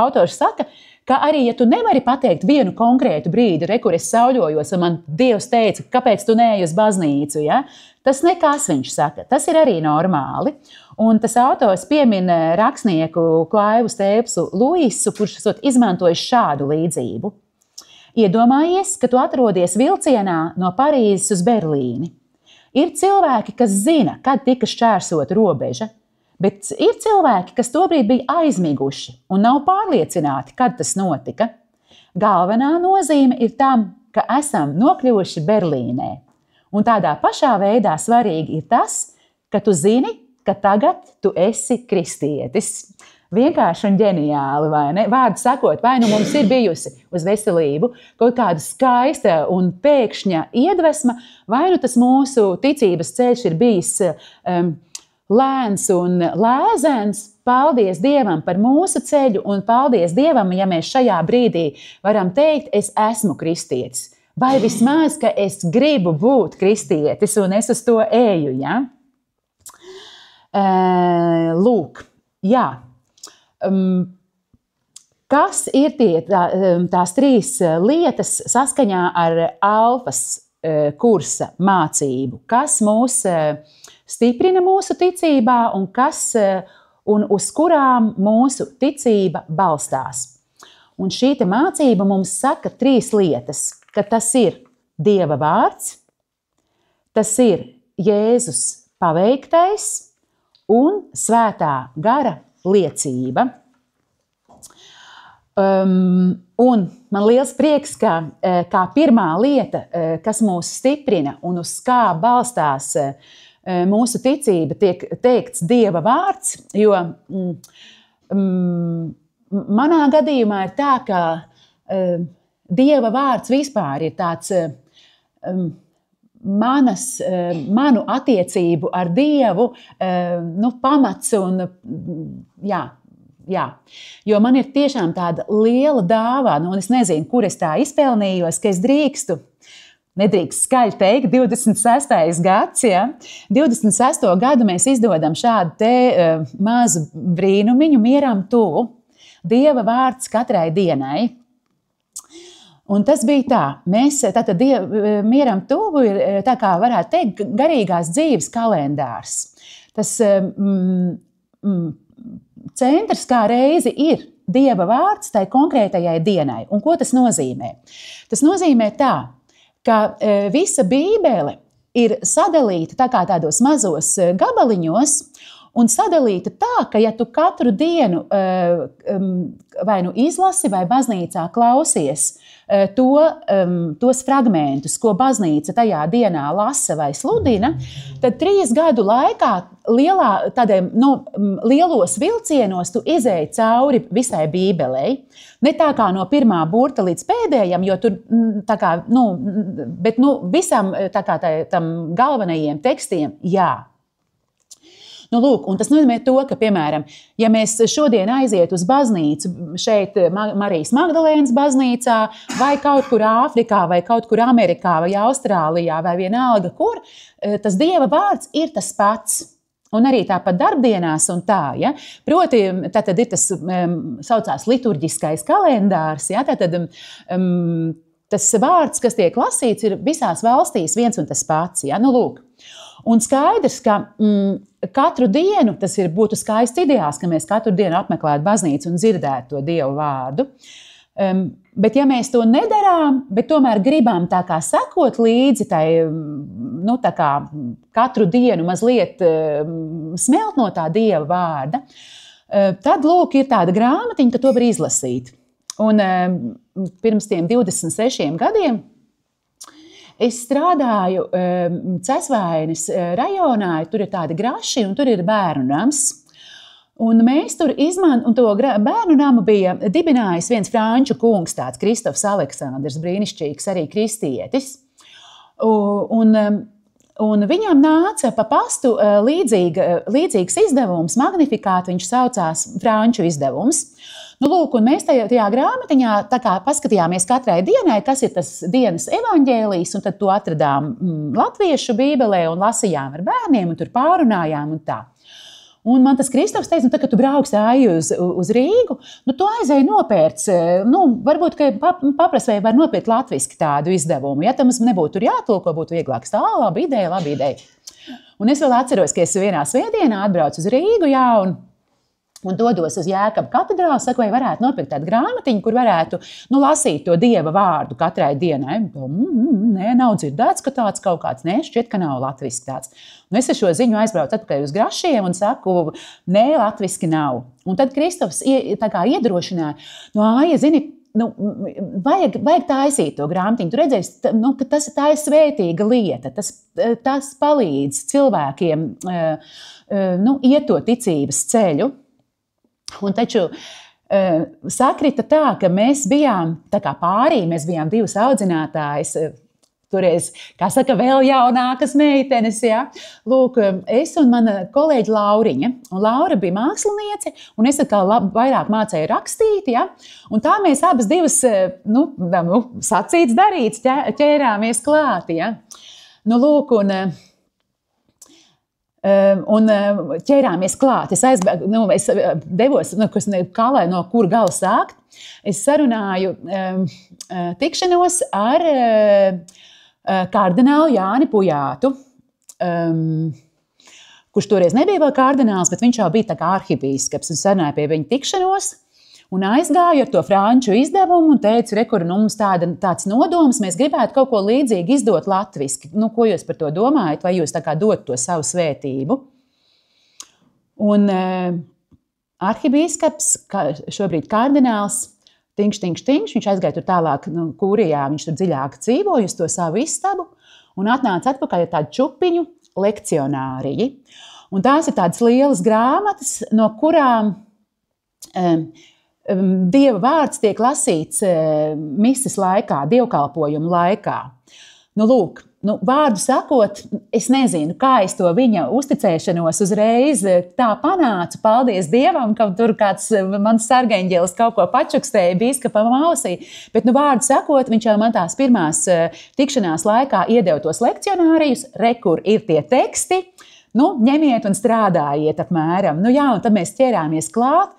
autors saka, ka arī, ja tu nevari pateikt vienu konkrētu brīdi, kur es sauļojos, un man Dievs teica, kāpēc tu neej uz baznīcu, ja? Tas nekas, viņš saka, tas ir arī normāli. Un tas autors piemin rakstnieku Klaivu Stēpsu Luisu, kurš esot izmantojis šādu līdzību. Iedomājies, ka tu atrodies vilcienā no Parīzes uz Berlīni. Ir cilvēki, kas zina, kad tika šķērsota robeža, bet ir cilvēki, kas tobrīd bija aizmiguši un nav pārliecināti, kad tas notika. Galvenā nozīme ir tam, ka esam nokļuvuši Berlīnē. Un tādā pašā veidā svarīgi ir tas, ka tu zini, ka tagad tu esi kristietis. Vienkārši un ģeniāli, vai ne? Vārdu sakot, vai nu mums ir bijusi uz veselību kaut kāda skaista un pēkšņa iedvesma, vai nu tas mūsu ticības ceļš ir bijis lēns un lēzens. Paldies Dievam par mūsu ceļu un paldies Dievam, ja mēs šajā brīdī varam teikt, es esmu kristietis. Vai vismaz, ka es gribu būt kristietis un es uz to eju, ja? Lūk, jā. Kas ir tās 3 lietas saskaņā ar Alfas kursa mācību? Kas mūs stiprina mūsu ticībā un uz kurām mūsu ticība balstās? Un šī mācība mums saka 3 lietas, ka tas ir Dieva vārds, tas ir Jēzus paveiktais un svētā gara liecība. Un man liels prieks, ka kā pirmā lieta, kas mūs stiprina un uz kā balstās mūsu ticība, tiek teikts Dieva vārds, jo manā gadījumā ir tā, ka Dieva vārds vispār ir tāds manu attiecību ar Dievu pamats un jā. Jo man ir tiešām tāda liela dāvana, un es nezinu, kur es tā izpelnījos, ka es nedrīkst skaļi teikt, 26. gads, ja? 26. gadu mēs izdodam šādu te mazu brīnumiņu mieram tuvu, Dieva vārds katrai dienai. Un tas bija tā, mēs tātad mieram tuvu ir, tā kā varētu teikt, garīgās dzīves kalendārs. Tas centrs kā reizi ir Dieva vārds tai konkrētajai dienai. Un ko tas nozīmē? Tas nozīmē tā, ka visa Bībele ir sadalīta tā kā tādos mazos gabaliņos, un sadalīta tā, ka ja tu katru dienu vai nu izlasi vai baznīcā klausies tos fragmentus, ko baznīca tajā dienā lasa vai sludina, tad 3 gadu laikā lielos vilcienos tu izēji cauri visai Bībelei. Ne tā kā no pirmā burta līdz pēdējam, jo tur tā kā, bet visam tā kā tam galvenajiem tekstiem, jā. Lūk, un tas nozīmē to, ka, piemēram, ja mēs šodien aiziet uz baznīcu, šeit Marijas Magdalēnas baznīcā, vai kaut kur Āfrikā, vai kaut kur Amerikā, vai Austrālijā, vai vienalga kur, tas Dieva vārds ir tas pats. Un arī tāpat darbdienās un tā, ja? Proti, tātad ir tas saucās liturģiskais kalendārs, ja? Tātad tas vārds, kas tiek lasīts, ir visās valstīs viens un tas pats, ja? Lūk. Un skaidrs, ka katru dienu, tas būtu skaists ideāls, ka mēs katru dienu apmeklētu baznīcu un dzirdētu to Dievu vārdu. Bet ja mēs to nedarām, bet tomēr gribam tā kā sekot līdzi tai, tā kā katru dienu mazliet smelt no tā Dieva vārda, tad, lūk, ir tāda grāmatiņa, ka to var izlasīt. Un pirms tiem 26 gadiem es strādāju Cesvainas rajonā, tur ir tādi graši un tur ir bērnu nams. Un mēs tur un to bērnu namu bija dibinājis viens franču kungs, tāds Kristofs Aleksandrs, brīnišķīgs arī kristietis. Un viņam nāca pa pastu līdzīgs izdevums, Magnificat, viņš saucās franču izdevums. Lūk, un mēs tajā grāmatiņā tā kā paskatījāmies katrai dienai, kas ir tas dienas evaņģēlijs, un tad to atradām latviešu bībelē un lasījām ar bērniem, un tur pārunājām un tā. Un man tas Kristofs teica, nu, tā, kad tu brauksi uz Rīgu, nu, tu aizēji nopērc, nu, varbūt, ka paprast, vai var nopirkt latviski tādu izdevumu. Ja tam mums nebūtu tur jātulko, būtu vieglāk. Tā, laba ideja. Un es vēl atceros, ka es vienā svētdienā atbraucu uz Rīgu, jā, un dodos uz Jēkabu katedrāli, saku, vai varētu nopirkt tādu grāmatiņu, kur varētu lasīt to Dieva vārdu katrai dienai. Nē, nav dzirdēts, ka tāds kaut kāds, nē, šķiet, ka nav latviski tāds. Un es ar šo ziņu aizbraucu atpakaļ uz Grašiem un saku, nē, latviski nav. Un tad Kristofs tā kā iedrošināja, Aija, zini, vajag taisīt to grāmatiņu. Tu redzēsi, ka tā ir svētīga lieta, tas palīdz cilvēkiem iet to ticības ceļu. Un taču sakrita tā, ka mēs bijām tā kā pārī, mēs bijām divas audzinātājas, toreiz, kā saka, vēl jaunākas meitenes, ja? Lūk, es un mana kolēģi Lauriņa, un Laura bija māksliniece, un es atkal vairāk mācēju rakstīt, ja? Un tā mēs abas divas, sacīts darīts, ķērāmies klāt, ja? Lūk, un ķērāmies klāt. Es devos, kā lai no kur gala sākt. Es sarunāju tikšanos ar kardinālu Jāni Pujātu, kurš toreiz nebija vēl kardināls, bet viņš jau bija tā kā arhibīskaps, un sarunāju pie viņa tikšanos. Un aizgāju ar to franču izdevumu un teicu, rekur, mums tāds nodoms, mēs gribētu kaut ko līdzīgi izdot latviski. Ko jūs par to domājat, vai jūs tā kā dot to savu svētību? Un arhibīskaps, šobrīd kardināls, tiņš, viņš aizgāja tur tālāk, Kūrijā, viņš tur dziļāk dzīvoja uz to savu istabu un atnāca atpakaļ ar tādu čupiņu lekcionāriju. Un tās ir tādas lielas grāmatas, no kurām Dieva vārds tiek lasīts mises laikā, dievkalpojuma laikā. Lūk, vārdu sakot, es nezinu, kā es to viņa uzticēšanos uzreiz tā panācu. Paldies Dievam, ka tur kāds mans sargeņģelis kaut ko pačukstēja bīskapam ausī. Bet, vārdu sakot, viņš jau man tās pirmās tikšanās laikā iedeva tos lekcionārijus, rekur ir tie teksti, ņemiet un strādājiet apmēram. Jā, un tad mēs ķērāmies klāt.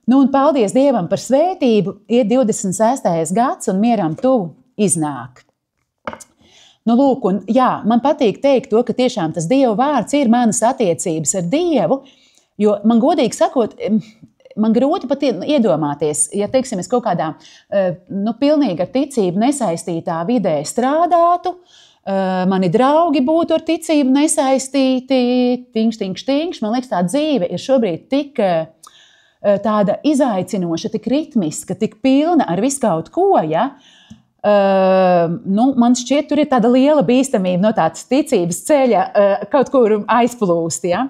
Un paldies Dievam par svētību, iet 26. gads un mieram tuvu iznāk. Lūk, un jā, man patīk teikt to, ka tiešām tas Dieva vārds ir manas attiecības ar Dievu, jo man godīgi sakot, man grūti pat iedomāties, ja, teiksim, es kaut kādā, pilnīgi ar ticību nesaistītā vidē strādātu, mani draugi būtu ar ticību nesaistīti, tiņš, man liekas, tā dzīve ir šobrīd tik tāda izaicinoša, tik ritmiska, tik pilna ar visu kaut ko, ja? Man šķiet, tur ir tāda liela bīstamība no tādas ticības ceļa kaut kur aizplūst, ja?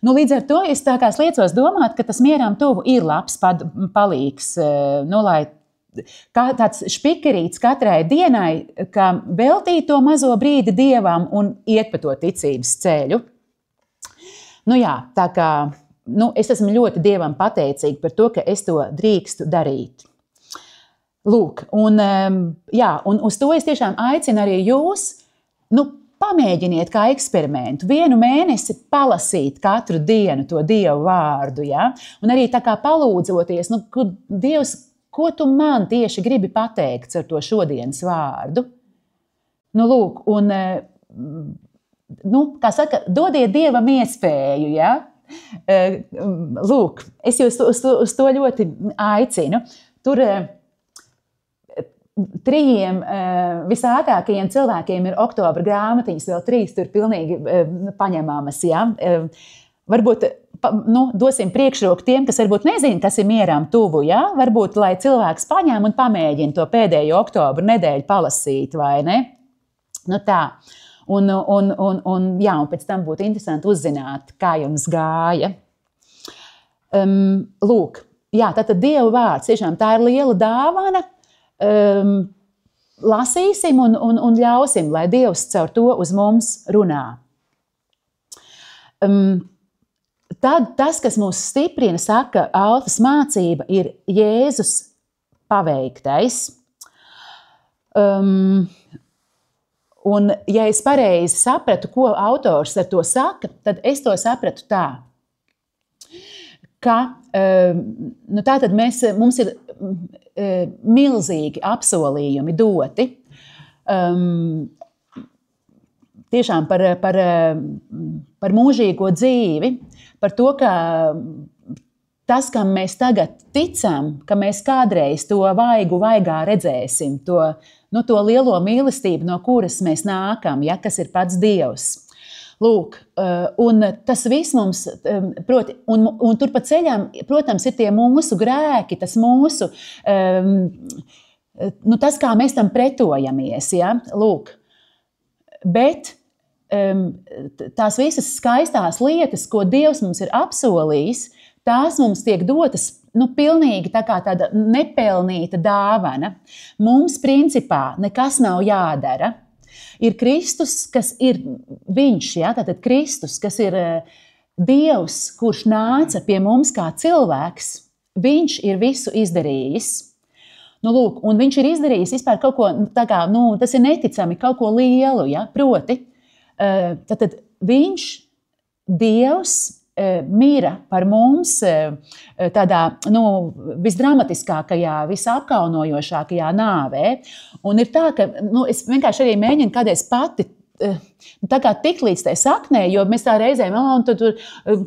Līdz ar to es tā kā sliecos domāt, ka tas mieram tuvu ir labs palīgs, lai tāds špikerīts katrai dienai, ka veltīt to mazo brīdi Dievam un iet pa to ticības ceļu. Jā, tā kā es esmu ļoti Dievam pateicīga par to, ka es to drīkstu darīt. Lūk, un uz to es tiešām aicinu arī jūs, pamēģiniet kā eksperimentu, 1 mēnesi palasīt katru dienu to Dievu vārdu, ja? Un arī tā kā palūdzoties, Dievs, ko tu man tieši gribi pateikt ar to šodienas vārdu? Lūk, un, kā saka, dodiet Dievam iespēju, ja? Lūk, es jūs uz to ļoti aicinu. Tur 3 visākākajiem cilvēkiem ir oktobra grāmatiņas, vēl 3 tur pilnīgi paņemamas. Ja? Varbūt dosim priekšroku tiem, kas varbūt nezina, kas ir mieram tuvu. Ja? Varbūt, lai cilvēks paņem un pamēģina to pēdējo oktobra nedēļu palasīt, vai ne? Tā. Un pēc tam būtu interesanti uzzināt, kā jums gāja. Lūk, tātad Dieva vārds, tiešām tā ir liela dāvana. Lasīsim un ļausim, lai Dievs caur to uz mums runā. Tad tas, kas mūs stiprina, saka Alfas mācība, ir Jēzus paveiktais. Un, ja es pareizi sapratu, ko autors ar to saka, tad es to sapratu tā. ka tātad mums ir milzīgi apsolījumi doti. Tiešām par mūžīgo dzīvi, par to, ka tas, kam mēs tagad ticam, ka mēs kādreiz to vaigā redzēsim, to lielo mīlestību, no kuras mēs nākam, ja, kas ir pats Dievs. Lūk, un tas viss mums, un tur pa ceļam, protams, ir tie mūsu grēki, tas mūsu, tas, kā mēs tam pretojamies, ja, lūk. Bet tās visas skaistās lietas, ko Dievs mums ir apsolījis, tās mums tiek dotas pilnīgi tā kā tāda nepelnīta dāvana. Mums principā nekas nav jādara. Ir Kristus, kas ir viņš, ja? Tātad Kristus, kas ir Dievs, kurš nāca pie mums kā cilvēks, viņš ir visu izdarījis. Lūk, un viņš ir izdarījis vispār kaut ko, tā kā, tas ir neticami, kaut ko lielu, ja? Proti, tātad viņš, Dievs, mira par mums tādā visdramatiskākajā, visapkaunojošākajā nāvē. Un ir tā, ka es vienkārši arī mēģinu kādreiz pati tā kā tik līdz tai saknē, jo mēs tā reizēm, un tur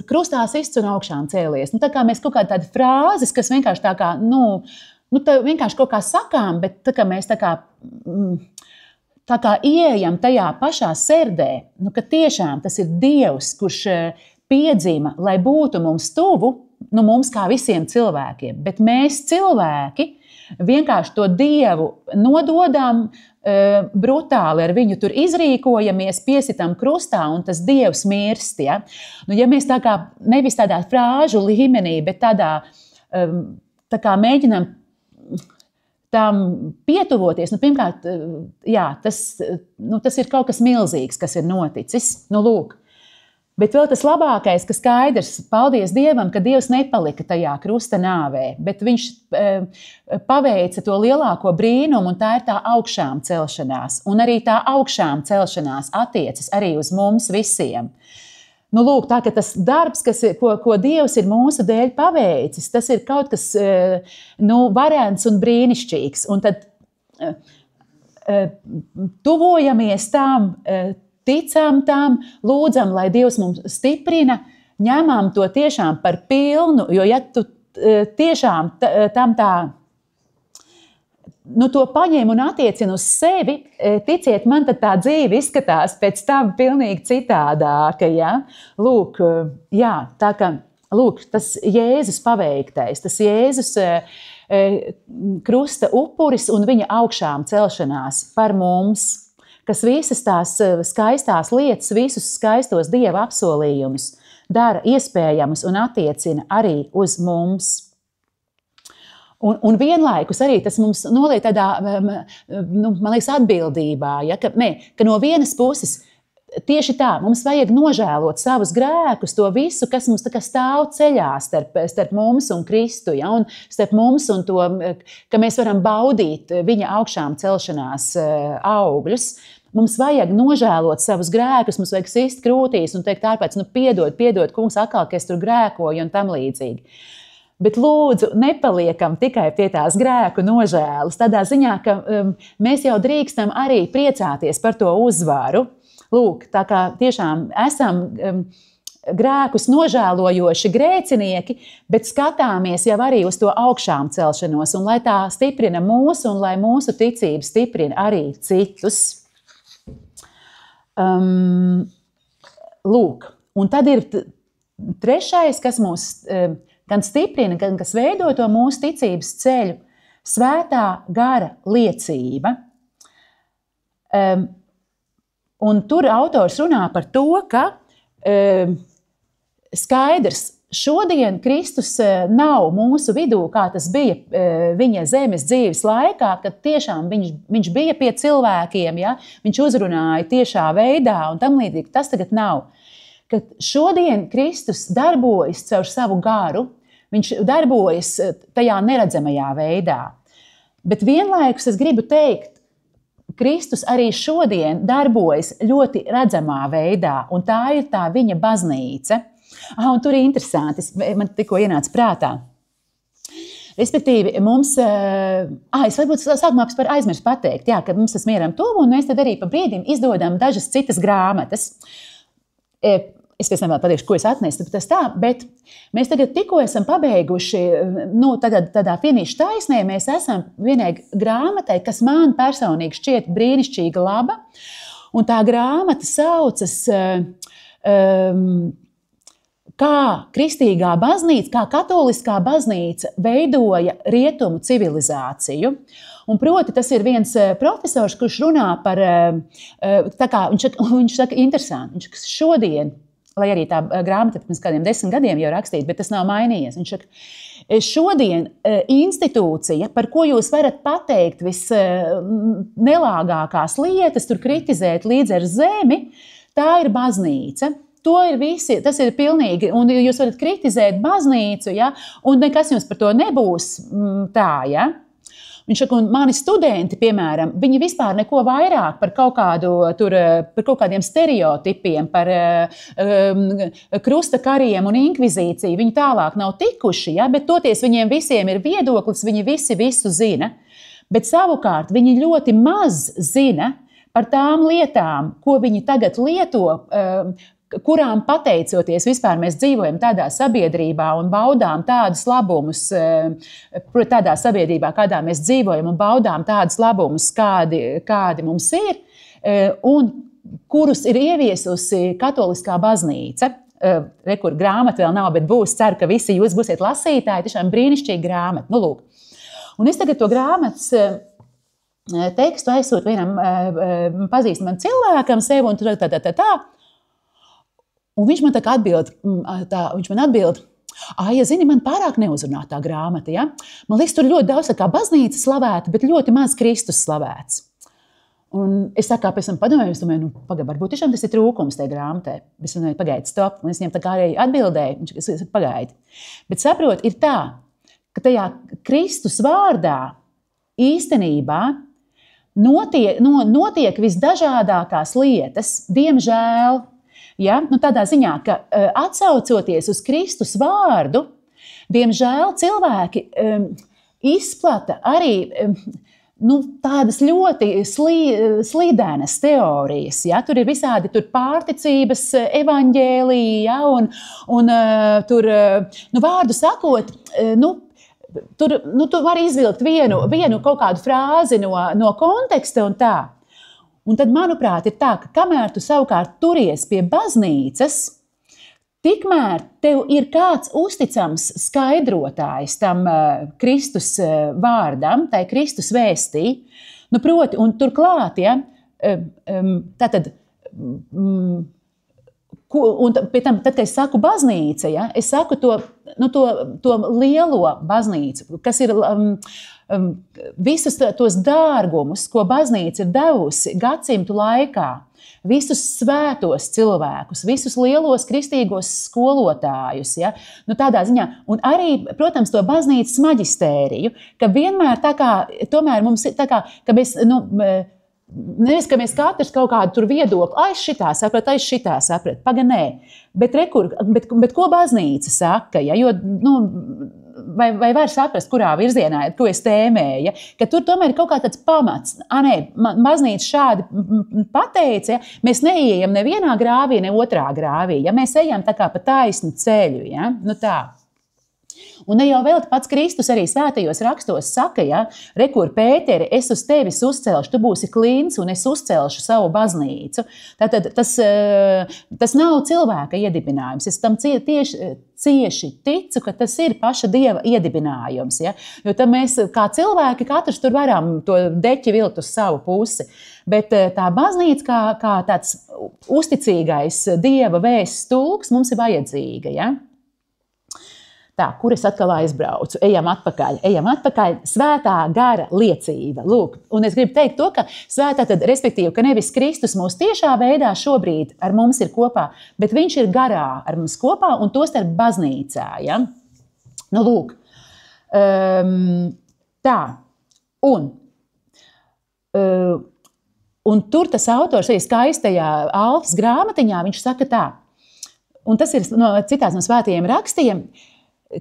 krustā sists un augšām cēlies. Tā kā mēs kaut kādi tādi frāzes, kas vienkārši tā kā, tā vienkārši kaut kā sakām, bet tā kā mēs tā kā ieejam tajā pašā serdē, ka tiešām tas ir Dievs, kurš piedzima, lai būtu mums tuvu, mums kā visiem cilvēkiem. Bet mēs cilvēki vienkārši to Dievu nododam brutāli, ar viņu tur izrīkojamies, piesitam krustā un tas Dievs mirst. Ja, ja mēs tā kā nevis tādā frāžu līmenī, bet tādā tā kā mēģinam tam pietuvoties, pirmkārt, jā, tas ir kaut kas milzīgs, kas ir noticis. Lūk. Bet vēl tas labākais, ka skaidrs, paldies Dievam, ka Dievs nepalika tajā krusta nāvē, bet viņš paveica to lielāko brīnumu, un tā ir tā augšām celšanās. Un arī tā augšām celšanās attiecas arī uz mums visiem. Lūk, tā, ka tas darbs, ko Dievs ir mūsu dēļ paveicis, tas ir kaut kas varens un brīnišķīgs. Un tad tuvojamies tam, ticam tam, lūdzam, lai Dievs mums stiprina, ņemam to tiešām par pilnu, jo ja tu tiešām tam tā, to paņem un attiecina uz sevi, ticiet man, tad tā dzīve izskatās pēc tam pilnīgi citādāka, ja? Lūk, jā, tā ka, lūk, tas Jēzus paveiktais, tas Jēzus krusta upuris un viņa augšām celšanās par mums, kas visas tās skaistās lietas, visus skaistos Dieva apsolījumus dara iespējamus un attiecina arī uz mums. Un vienlaikus arī tas mums noliek tādā, man liekas, atbildībā, ja, ka no vienas puses tieši tā, mums vajag nožēlot savus grēkus, to visu, kas mums tā kā stāv ceļā starp mums un Kristu, ja, un starp mums un to, ka mēs varam baudīt viņa augšām celšanās augļus. Mums vajag nožēlot savus grēkus, mums vajag sist krūtīs un teikt tāpēc, piedod, kungs, atkal, ka es tur grēkoju un tam līdzīgi. Bet lūdzu, nepaliekam tikai pie tās grēku nožēlas, tādā ziņā, ka mēs jau drīkstam arī priecāties par to uzvaru. Lūk, tā kā tiešām esam grēkus nožēlojoši grēcinieki, bet skatāmies jau arī uz to augšām celšanos, un lai tā stiprina mūsu, un lai mūsu ticība stiprina arī citus. Lūk, un tad ir trešais, kas mūs gan stiprina, gan kas veido to mūsu ticības ceļu, svētā gara liecība. Un tur autors runā par to, ka skaidrs, šodien Kristus nav mūsu vidū, kā tas bija viņa zemes dzīves laikā, kad tiešām viņš bija pie cilvēkiem, ja? Viņš uzrunāja tiešā veidā un tam līdzīgi. Tas tagad nav. Kad šodien Kristus darbojas caur savu garu, viņš darbojas tajā neredzamajā veidā. Bet vienlaikus es gribu teikt, Kristus arī šodien darbojas ļoti redzamā veidā, un tā ir tā viņa baznīca. Un tur ir interesanti, man tikko ienāca prātā. Respektīvi, mums, es varbūt sākumā par aizmirsu pateikt, jā, ka mums tas mieram tuvu, un mēs tad arī pa brīdim izdodam dažas citas grāmatas. Es pēc tam vēl pateikšu, ko es atnesu, tas tā, bet mēs tagad tikko esam pabeiguši, tagad tādā finiša taisnē, mēs esam vienai grāmatai, kas man personīgi šķiet brīnišķīga laba, un tā grāmata saucas kā kristīgā baznīca, kā katoliskā baznīca veidoja rietumu civilizāciju. Un proti, tas ir viens profesors, kurš runā par, tā kā viņš saka interesanti, viņš šodien, lai arī tā grāmata pirms kādiem 10 gadiem jau rakstīta, bet tas nav mainījies. Viņš saka, šodien institūcija, par ko jūs varat pateikt visnelāgākās lietas, tur kritizēt līdz ar zemi, tā ir baznīca. To ir visi, tas ir pilnīgi, un jūs varat kritizēt baznīcu, ja, un nekas jums par to nebūs tā, ja. Viņš saka, un mani studenti, piemēram, viņi vispār neko vairāk par kaut kādiem stereotipiem, par krusta kariem un inkvizīciju, viņi tālāk nav tikuši, ja, bet toties viņiem visiem ir viedoklis, viņi visi visu zina, bet savukārt viņi ļoti maz zina par tām lietām, ko viņi tagad lieto, kurām pateicoties vispār mēs dzīvojam tādā sabiedrībā un baudām tādus labumus, tādā sabiedrībā, kādā mēs dzīvojam un baudām tādus labumus, kādi mums ir, un kurus ir ieviesusi katoliskā baznīca. Kur grāmata vēl nav, bet būs, ceru, ka visi jūs būsiet lasītāji, tiešām brīnišķīga grāmata. Lūk. Un es tagad to grāmatas tekstu aizsūtu vienam pazīstamam cilvēkam sev un tā. Un viņš man tā kā atbild, ja zini, man pārāk neuzrunā tā grāmata, ja? Man liekas, tur ļoti daudz kā baznīca slavēta, bet ļoti maz Kristus slavēts. Un es tā kā pēc tam padomāju, varbūt tiešām tas ir trūkums tajā grāmatē. Es domāju, pagaidi, stop. Un es viņam tā kā arī atbildēju, viņš saka, pagaidi. Bet saprot, ir tā, ka tajā Kristus vārdā īstenībā notiek visdažādākās lietas, diemžēl. Ja? Tādā ziņā, ka atsaucoties uz Kristus vārdu, diemžēl cilvēki izplata arī tādas ļoti slīdēnas teorijas. Ja? Tur ir visādi pārticības evaņģēliji, ja? un tur, vārdu sakot, tu vari izvilkt vienu kaut kādu frāzi no konteksta un tā. Un tad, manuprāt, ir tā, ka kamēr tu savukārt turies pie baznīcas, tikmēr tev ir kāds uzticams skaidrotājs tam Kristus vārdam, tai Kristus vēstī. Proti, un turklāt, ja, tātad, un pie tam, tad, kad es saku baznīca, ja, es saku to lielo baznīcu, kas ir visus tos dārgumus, ko baznīca ir devusi gadsimtu laikā, visus svētos cilvēkus, visus lielos kristīgos skolotājus, ja? Tādā ziņā, un arī, protams, to baznīcas maģistēriju, ka vienmēr tā kā, tomēr mums ir tā kā, ka mēs, nevis, ka mēs katrs kaut kādu tur viedokli, es šitā sapratu, paganē, bet ko baznīca saka, ja? Jo, vai var saprast, kurā virzienā, ko es tēmēju, ja? Ka tur tomēr ir kaut kā tāds pamats. Baznīca šādi pateica, ja? Mēs neejam nevienā grāvī, ne otrā grāvī, ja? Mēs ejam tā kā pa taisnu ceļu. Ja? Tā. Un ne jau vēl pats Kristus arī svētajos rakstos saka, ja, rekur Pēteri, es uz tevis uzcelšu, tu būsi klīns un es uzcelšu savu baznīcu. Tātad tas nav cilvēka iedibinājums. Es tam cieši ticu, ka tas ir paša Dieva iedibinājums. Ja? Jo tam mēs, kā cilvēki, katrs tur varam to deķi vilkt uz savu pusi. Bet tā baznīca kā tāds uzticīgais Dieva vēsts tulks mums ir vajadzīga. Ja? Tā, kur es atkal aizbraucu? Ejam atpakaļ. Svētā gara liecība. Lūk, un es gribu teikt to, ka svētā tad, respektīvi, ka nevis Kristus mūs tiešā veidā šobrīd ar mums ir kopā, bet viņš ir garā ar mums kopā un tostarp baznīcā. Ja? Lūk. Tā. Un tur tas autors arī skaistajā Alfas grāmatiņā, viņš saka tā. un tas ir citās no svētajiem rakstiem,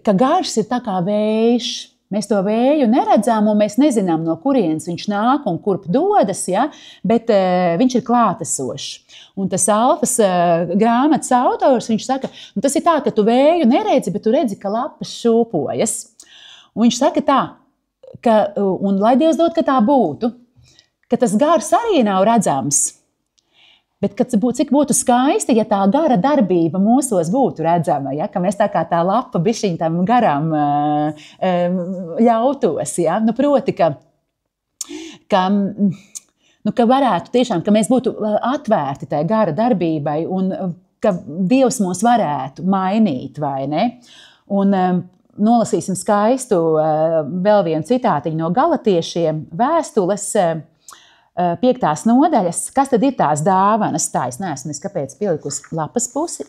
ka gars ir tā kā vējš. Mēs to vēju neredzam, un mēs nezinām, no kurienes viņš nāk un kurp dodas, ja? Bet viņš ir klātesošs. Un tas Alfas grāmatas autors, viņš saka, tas ir tā, ka tu vēju neredzi, bet tu redzi, ka lapas šūpojas. Un viņš saka tā, un lai Dievs dod, ka tā būtu, ka tas gars arī nav redzams, bet cik būtu skaisti, ja tā gara darbība mūsos būtu redzama, ja? Ka mēs tā kā tā lapa bišķiņ tam garam ļautos. Ja? Proti, ka varētu tiešām, ka mēs būtu atvērti tai gara darbībai un ka Dievs mūs varētu mainīt, vai ne? Un nolasīsim skaistu vēl vienu citātiņu no Galatiešiem vēstules 5. nodaļas. Kas tad ir tās dāvanas? Tā es neesmu kāpēc pielikusi lapas pusi,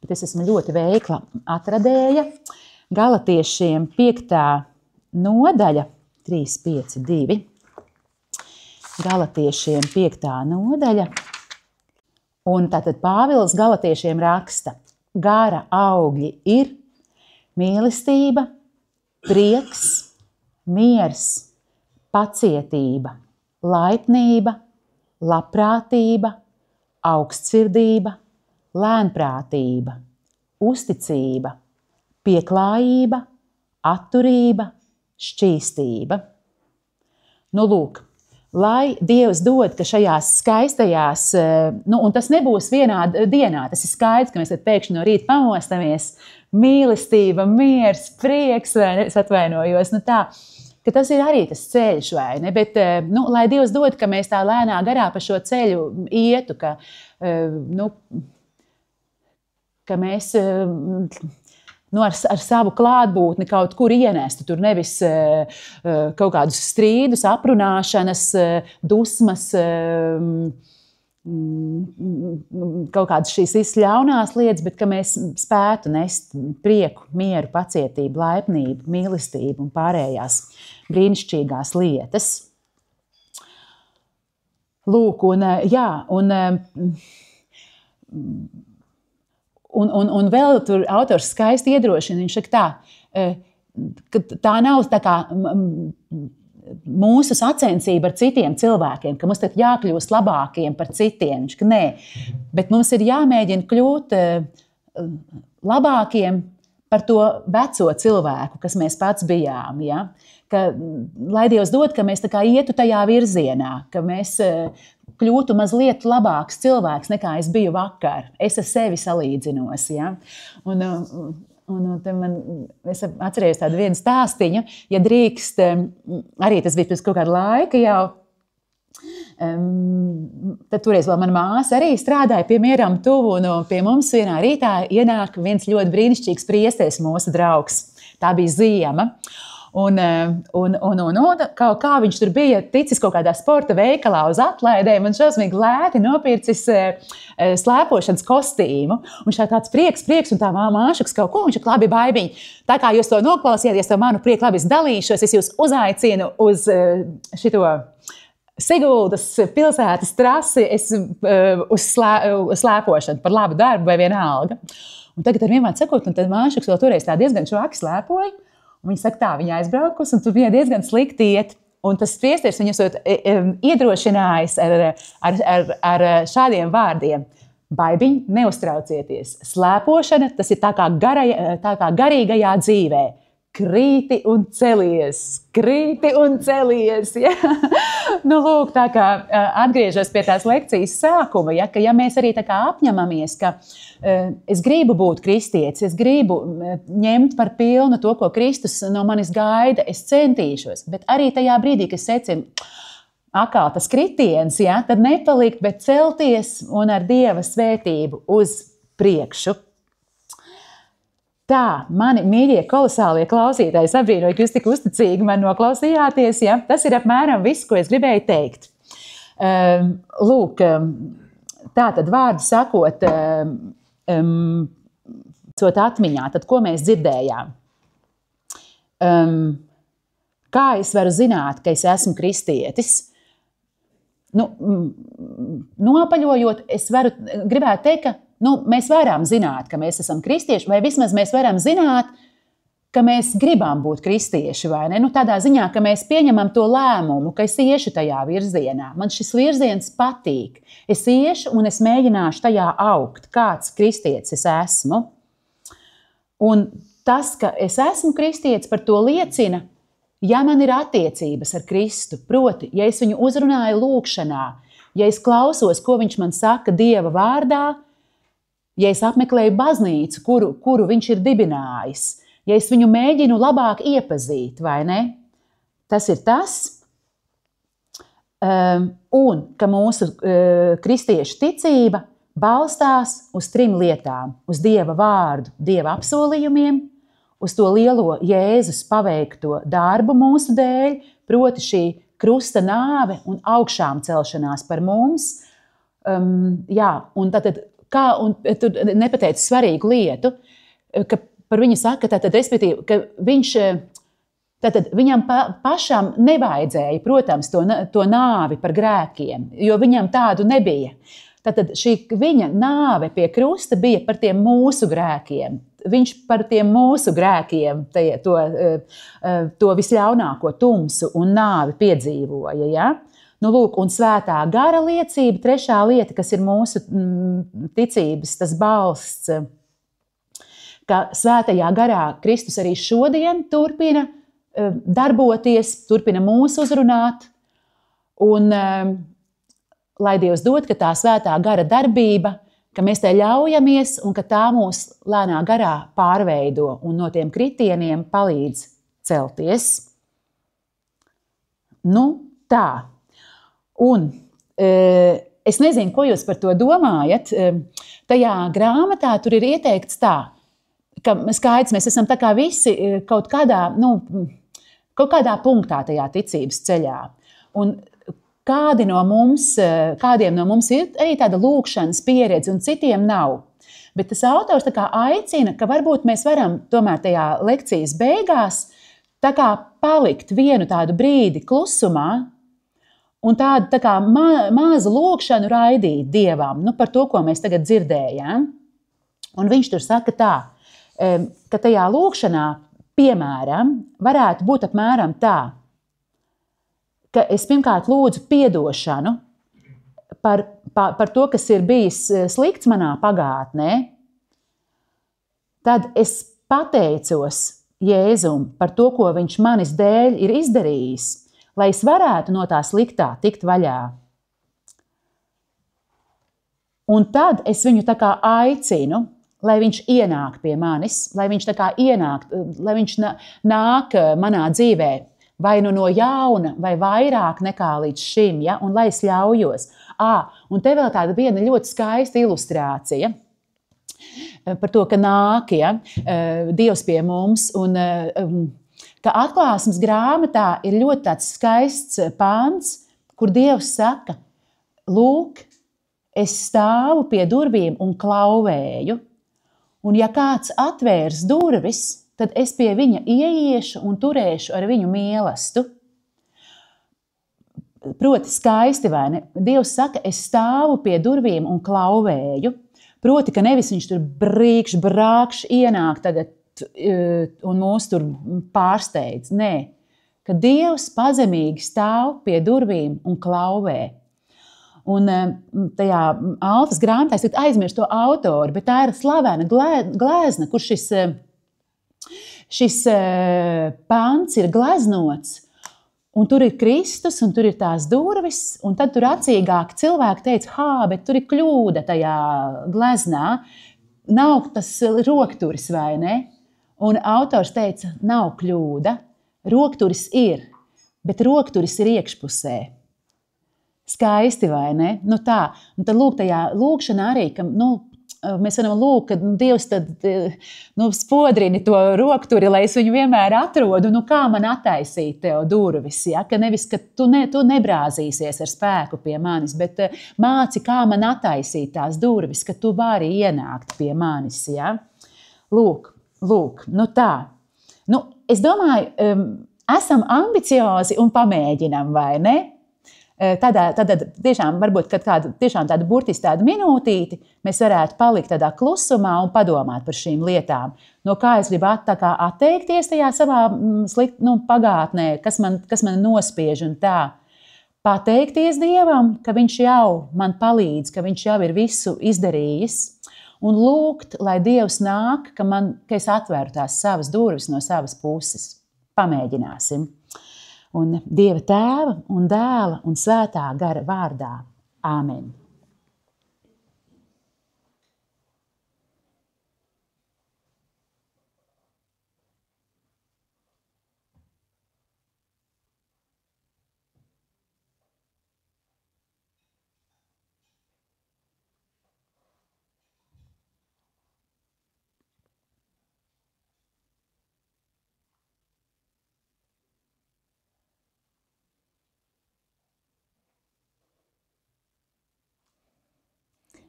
bet es esmu ļoti veikla atradēja. Galatiešiem 5. nodaļa 3.5.2. Galatiešiem 5. nodaļa. Un tātad Pāvils Galatiešiem raksta, gara augļi ir mīlestība, prieks, miers, pacietība, laipnība, labprātība, augstsirdība, lēnprātība, uzticība, pieklājība, atturība, šķīstība. Lūk, lai Dievs dod, ka šajās skaistajās, un tas nebūs vienā dienā, tas ir skaidrs, ka mēs pēkšņi no rīta pamostamies, mīlestība, miers, prieks, es atvainojos, tā, ka tas ir arī tas ceļš, vai ne? Bet, lai Dievs dod, ka mēs tā lēnā garā pa šo ceļu ietu, ka mēs ar savu klātbūtni kaut kur ienestu, tur nevis kaut kādus strīdus, aprunāšanas, dusmas, kaut kādas šīs ļaunās lietas, bet ka mēs spētu nest prieku, mieru, pacietību, laipnību, mīlestību un pārējās brīnišķīgās lietas. Lūk, un vēl tur autors skaisti iedrošina, viņš saka tā, ka tā nav tā kā mūsu sacensība ar citiem cilvēkiem, ka mums tad jākļūst labākiem par citiem. Viņš, ka nē, bet mums ir jāmēģina kļūt labākiem par to veco cilvēku, kas mēs pats bijām. Ja? Lai Dievs dod, ka mēs tā kā ietu tajā virzienā, ka mēs kļūtu mazliet labāks cilvēks, nekā es biju vakar. Es ar sevi salīdzinos. Ja? Es atcerējos tādu vienu stāstiņu, ja drīkst, arī tas bija pirms kaut kāda laika jau, tad toreiz vēl mana māsa arī strādāja pie Mieram tuvu, un pie mums vienā rītā ienāk viens ļoti brīnišķīgs priesteris, mūsu draugs. Tā bija ziema. Un kaut kā viņš tur bija ticis kaut kādā sporta veikalā uz atlaidēm un šausmīgi lēti nopircis slēpošanas kostīmu. Un šā tāds prieks, un tā māšaks kaut ko, viņš labi baibiņi. Tā kā jūs to noklausījāties, to manu prieku labi dalīšos, es jūs uzaicinu uz šito Siguldas pilsētas trasi, uz slēpošanu par labu darbu vai vienalga. Un tagad ar vienmēr sakot, un tad māšaks vēl toreiz tā diezgan švaki slēpoja. Un viņa saka tā, viņa aizbraukus, un tur bija diezgan slikti iet. Un tas priesteris viņus iedrošinājis ar šādiem vārdiem. Baibiņ, neuztraucieties. Slēpošana, tas ir tā kā garīgajā dzīvē. Krīti un celies. Ja? Lūk, tā kā atgriežos pie tās lekcijas sākuma, ja, ka ja mēs arī tā kā apņemamies, ka es gribu būt kristietis, es gribu ņemt par pilnu to, ko Kristus no manis gaida, es centīšos, bet arī tajā brīdī, kad secinu, atkal tas kritiens, ja, tad nepalikt, bet celties un ar Dieva svētību uz priekšu. Tā, mani mīļie kolosālie klausītāji, es apbrīnoju, ka jūs tik uzticīgi man noklausījāties. Ja? Tas ir apmēram viss, ko es gribēju teikt. Lūk, tā tad vārdu sakot, atmiņā, tad ko mēs dzirdējām? Kā es varu zināt, ka es esmu kristietis? Nopaļojot, es gribētu teikt, ka mēs varam zināt, ka mēs esam kristieši, vai vismaz mēs varam zināt, ka mēs gribam būt kristieši, vai ne? Tādā ziņā, ka mēs pieņemam to lēmumu, ka es iešu tajā virzienā. Man šis virziens patīk. Es iešu un es mēģināšu tajā augt, kāds kristietis es esmu. Un tas, ka es esmu kristietis, par to liecina, ja man ir attiecības ar Kristu, proti, ja es viņu uzrunāju lūkšanā, ja es klausos, ko viņš man saka Dieva vārdā, ja es apmeklēju baznīcu, kuru viņš ir dibinājis, ja es viņu mēģinu labāk iepazīt, vai ne? Tas ir tas, un ka mūsu kristiešu ticība balstās uz 3 lietām. Uz Dieva vārdu, Dieva apsolījumiem, uz to lielo Jēzus paveikto darbu mūsu dēļ, proti šī krusta nāve un augšām celšanās par mums. Un tur nepateica svarīgu lietu, ka par viņu saka, respektīvi, ka viņam pašam nevajadzēja, protams, to nāvi par grēkiem, jo viņam tādu nebija. Tātad šī viņa nāve pie krusta bija par tiem mūsu grēkiem. Viņš par tiem mūsu grēkiem to visļaunāko tumsu un nāvi piedzīvoja. Ja? Lūk, un svētā gara liecība, 3. lieta, kas ir mūsu ticības, tas balsts, ka svētajā garā Kristus arī šodien turpina darboties, turpina mūs uzrunāt, un lai Dievs dod, ka tā svētā gara darbība, ka mēs tai ļaujamies un ka tā mūs lēnā garā pārveido un no tiem kritieniem palīdz celties. Tā. Un es nezinu, ko jūs par to domājat. Tajā grāmatā tur ir ieteikts tā, ka skaidrs, mēs esam tā kā visi kaut kādā punktā tajā ticības ceļā. Un kādiem no mums ir arī tāda lūkšanas pieredze un citiem nav. Bet tas autors tā kā aicina, ka varbūt mēs varam tomēr tajā lekcijas beigās tā kā palikt vienu tādu brīdi klusumā un tādu tā kā mazu lūkšanu raidīt Dievam, par to, ko mēs tagad dzirdējām. Un viņš tur saka tā, ka tajā lūkšanā, piemēram, varētu būt apmēram tā, ka es pirmkārt lūdzu piedošanu par to, kas ir bijis slikts manā pagātnē. Tad es pateicos Jēzum par to, ko viņš manis dēļ ir izdarījis, lai es varētu no tā sliktā tikt vaļā. Un tad es viņu tā kā aicinu, lai viņš ienāk pie manis, lai viņš tā kā ienāk, lai viņš nāk manā dzīvē, vai no jauna, vai vairāk nekā līdz šim, ja? Un lai es ļaujos. Un te vēl tāda viena ļoti skaista ilustrācija par to, ka nāk Dievs pie mums, un ka Atklāsmes grāmatā ir ļoti tāds skaists pāns, kur Dievs saka, lūk, es stāvu pie durvīm un klauvēju, un ja kāds atvērs durvis, tad es pie viņa ieiešu un turēšu ar viņu mīlestību. Proti skaisti, vai ne? Dievs saka, es stāvu pie durvīm un klauvēju. Proti, ka nevis viņš tur brākš ienāk tagad un mūs tur pārsteidz. Nē, ka Dievs pazemīgi stāv pie durvīm un klauvē. Un tajā Alfas grāmatā es aizmirstu to autoru, bet tā ir slavena glezna, kur šis pants ir gleznots, un tur ir Kristus, un tur ir tās durvis, un tad tur acīgāk cilvēki teica, bet tur ir kļūda tajā gleznā, nav tas rokturis, vai ne? Un autors teica, nav kļūda, rokturis ir, bet rokturis ir iekšpusē. Skaisti, vai ne? Tā. Un tad lūk, tajā lūkšanā arī, ka, mēs varam lūgt, ka Dievs tad spodrini to rokturi, lai es viņu vienmēr atrodu, kā man attaisīt tev durvis, ja? Ka nevis, ka tu nebrāzīsies ar spēku pie manis, bet māci, kā man attaisīt tās durvis, ka tu vari ienākt pie manis, ja? Lūk, tā. Es domāju, esam ambiciozi un pamēģinam, vai ne? Tad tiešām varbūt kādu tiešām tādu burtiski tādu minūtīti mēs varētu palikt tādā klusumā un padomāt par šīm lietām. No kā es gribu atteikties tajā savā pagātnē, kas man nospiež un tā. Pateikties Dievam, ka viņš jau man palīdz, ka viņš jau ir visu izdarījis, un lūgt, lai Dievs nāk, ka es atveru tās savas durvis no savas puses. Pamēģināsim. Un Dieva Tēva un Dēla un Svētā gara vārdā. Āmen.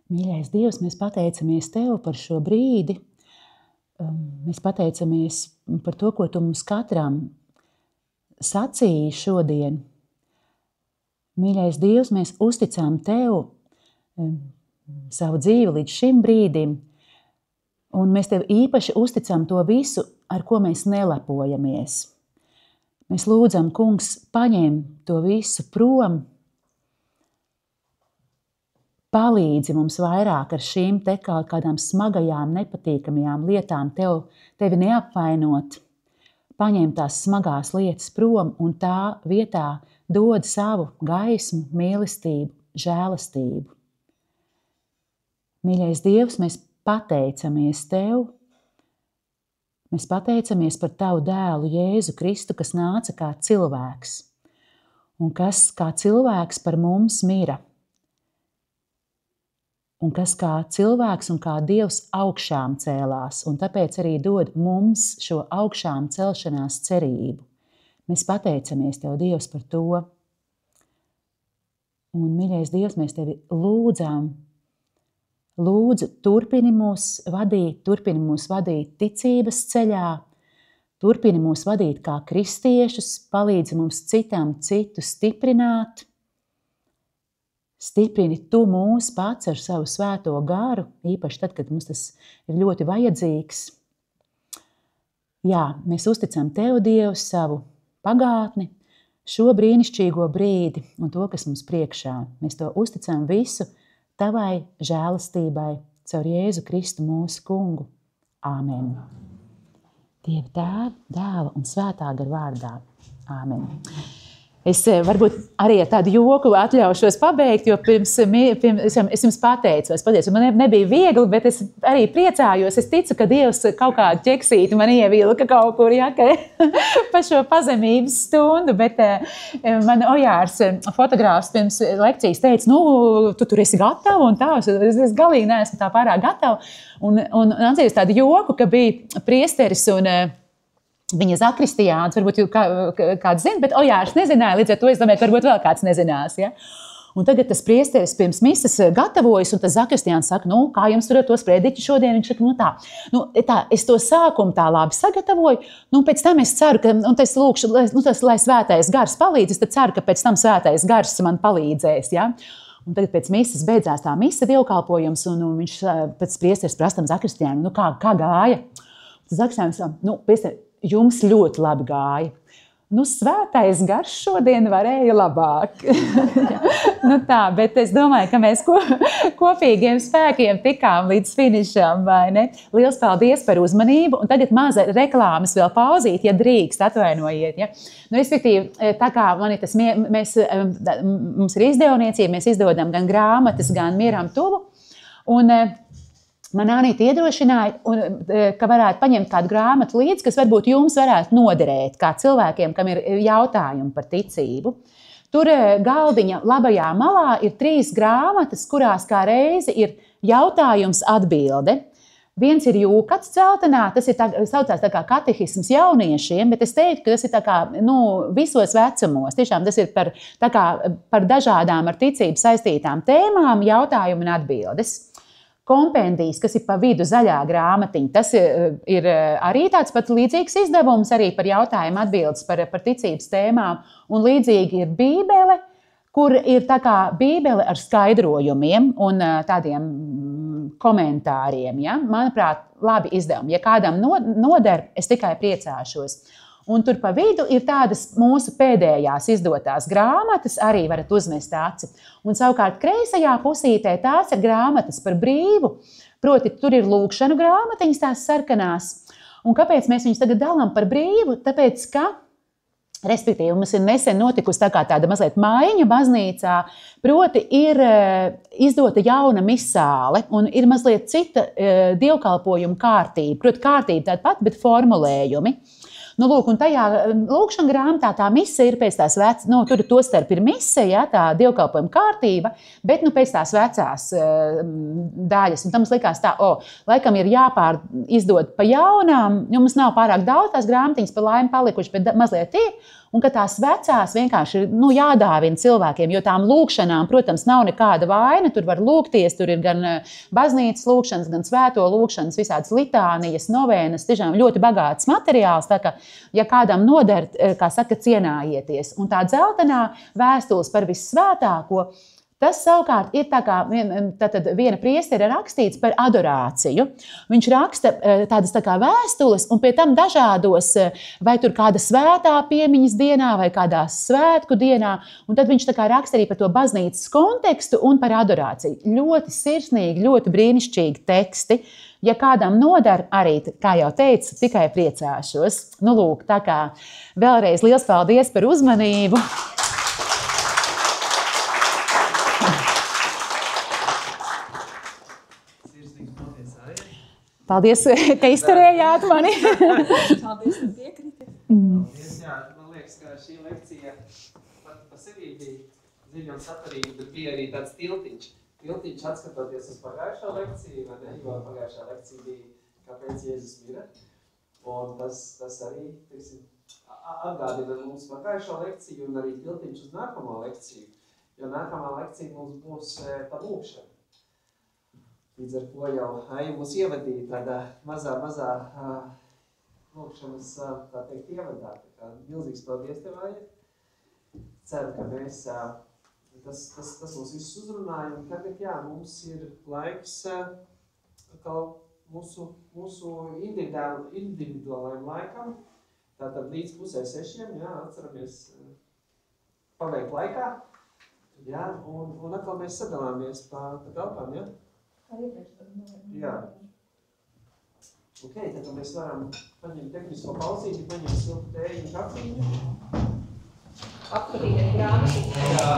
Mīļais Dievs, mēs pateicamies Tev par šo brīdi. Mēs pateicamies par to, ko Tu mums katram sacīji šodien. Mīļais Dievs, mēs uzticām Tev savu dzīvi līdz šim brīdim, un mēs Tev īpaši uzticām to visu, ar ko mēs nelepojamies. Mēs lūdzam, Kungs, paņem to visu prom, palīdzi mums vairāk ar šīm te kādām smagajām, nepatīkamajām lietām tevi neapvainot. Paņem tās smagās lietas prom un tā vietā dod savu gaismu, mīlestību, žēlastību. Mīļais Dievs, mēs pateicamies Tev. Mēs pateicamies par Tavu dēlu Jēzu Kristu, kas nāca kā cilvēks un kas kā cilvēks par mums mira. Un kas kā cilvēks un kā Dievs augšām cēlās, un tāpēc arī dod mums šo augšām celšanās cerību. Mēs pateicamies Tev, Dievs, par to. Un, mīļais Dievs, mēs Tevi lūdzam, lūdzu, turpini mūs vadīt ticības ceļā, turpini mūs vadīt kā kristiešus, palīdzi mums citam citu stiprināt, stiprini Tu mūs pats ar savu svēto garu, īpaši tad, kad mums tas ir ļoti vajadzīgs. Jā, mēs uzticam Tev, Dievs, savu pagātni, šo brīnišķīgo brīdi un to, kas mums priekšā. Mēs to uzticam visu Tavai žēlastībai caur Jēzu Kristu mūsu Kungu. Āmen. Dieva Tēva, Dēla un Svētā gara vārdā. Āmen. Es varbūt arī ar tādu joku atļaušos pabeigt, jo pirms es jums pateicos. Man nebija viegli, bet es arī priecājos. Es ticu, ka Dievs kaut kādu ķeksīti man ievilka kaut kur, ja, pa šo pazemības stundu. Bet man Ojārs, fotogrāfs, pirms lekcijas teica, tu tur esi gatava un tā. Es galīgi neesmu tā pārāk gatava. Un atceros tādu joku, ka bija priesteris un viņa zakristiāns, varbūt kāds zina, bet Ojārs nezināja, līdz ar to es domāju, ka varbūt vēl kāds nezinās. Ja? Un tagad tas priesteris pirms misas gatavojas, un tas zakristiāns saka, kā jums tur ar to sprediķi šodien? Viņš saka, tā, es to sākumu tā labi sagatavoju, pēc tam es ceru, ka, un es lūkšu, lai svētais gars palīdz, es tad ceru, ka pēc tam svētais gars man palīdzēs. Ja? Un tagad pēc misas beidzās tā misa dievkalpojums, un viņš pēc priesteris prastam zakristiānu, kā gāja? Tas zakristiāns, priesteris, jums ļoti labi gāja. Svētais gars šodien varēja labāk. Tā, bet es domāju, ka mēs kopīgiem spēkiem tikām līdz finišam, vai ne? Liels paldies par uzmanību. Un tagad maza reklāmas vēl pauzīt, ja drīkst, atvainojiet. Ja? Respektīvi, tā kā mums ir izdevniecība, mēs izdodam gan grāmatas, gan Mieram tuvu. Un man Anīta iedrošināja, ka varētu paņemt kādu grāmatu līdzi, kas varbūt jums varētu noderēt, kā cilvēkiem, kam ir jautājumi par ticību. Tur galdiņa labajā malā ir 3 grāmatas, kurās kā reizi ir jautājums atbilde. Viens ir jūkats celtenā, tas ir saucās tā kā katehisms jauniešiem, bet es teiktu, ka tas ir tā kā, visos vecumos. Tiešām tas ir par dažādām ar ticību saistītām tēmām, jautājumi un atbildes. Kompendijs, kas ir pa vidu zaļā grāmatiņa, tas ir arī tāds pat līdzīgs izdevums arī par jautājumu atbildes par ticības tēmām. Un līdzīgi ir Bībele, kur ir tā kā bībele ar skaidrojumiem un tādiem komentāriem. Ja? Manuprāt, labi izdevumi. Ja kādam noder, es tikai priecāšos. Un tur pa vidu ir tādas mūsu pēdējās izdotās grāmatas, arī varat uzmest aci. Un savukārt kreisajā pusītē tās ir grāmatas par brīvu, proti tur ir lūkšanu grāmatiņas, tās sarkanās. Un kāpēc mēs viņus tagad dalām par brīvu? Tāpēc, ka, respektīvi, mums ir nesen notikusi tāda mazliet maiņa baznīcā, proti ir izdota jauna misāle un ir mazliet cita dievkalpojuma kārtība. Proti kārtība tāda pat, bet formulējumi. Nu, lūk, un tajā lūkšana grāmatā tā mise ir pēc tās vecās, tur tostarp ir mise, ja, tā dievkalpojuma kārtība, bet pēc tās vecās daļas. Un tam mums likās tā, laikam ir jāpārizdod pa jaunām, jo mums nav pārāk daudz tās grāmatiņas pa laimi palikuši, bet mazliet ir. Un ka tās vecās vienkārši ir jādāvina cilvēkiem, jo tām lūkšanām, protams, nav nekāda vaina. Tur var lūgties, tur ir gan baznīcas lūkšanas, gan svēto lūkšanas, visādas litānijas, novēnas, tiešām ļoti bagāts materiāls. Tā kā, ja kādam noder, kā saka, cienājieties. Un tā dzeltenā vēstules par vissvētāko, tas savukārt ir tā kā viena priestera rakstīts par adorāciju. Viņš raksta tādas tā kā vēstules un pie tam dažādos, vai tur kāda svētā piemiņas dienā vai kādā svētku dienā. Un tad viņš tā kā raksta arī par to baznīcas kontekstu un par adorāciju. Ļoti sirsnīgi, ļoti brīnišķīgi teksti. Ja kādam nodar, arī, kā jau teicu, tikai priecāšos. Nu, lūk, tā kā vēlreiz liels paldies par uzmanību. Paldies, ka izturējāt mani. Paldies, ka piekriti. Paldies, jā. Man liekas, ka šī lekcija par sevi bija dziļi un saturīga, bet bija arī tāds tiltiņš. Tiltiņš atskatoties uz pagājušo lekciju, vai ne? Jo pagājušā lekcija bija, kāpēc Jēzus mira. Un tas arī, teiksim, atgādina mums pagājušo lekciju un arī tiltiņš uz nākamo lekciju. Jo nākamā lekcija mums būs par lūkšanu. Līdz ar ko jau Aija mūs ievadīja tādā mazā lūkšanas, tā teikt, ievadā. Tā kā milzīgs paldies tev, Aija. Ceru, ka mēs, tas mūs visus uzrunāja. Un tagad, jā, mums ir laiks mūsu individuālajiem laikam. Tātad līdz 5:30, jā, atceramies paveikt laikā. Jā, un atkal mēs sadalāmies pa telpām, jā? Jā. Ok, tad mēs varam paņemt tehnisko pausīti, paņemt siltu tēju un kafīņu. Apskatīties grāmatu. Jā.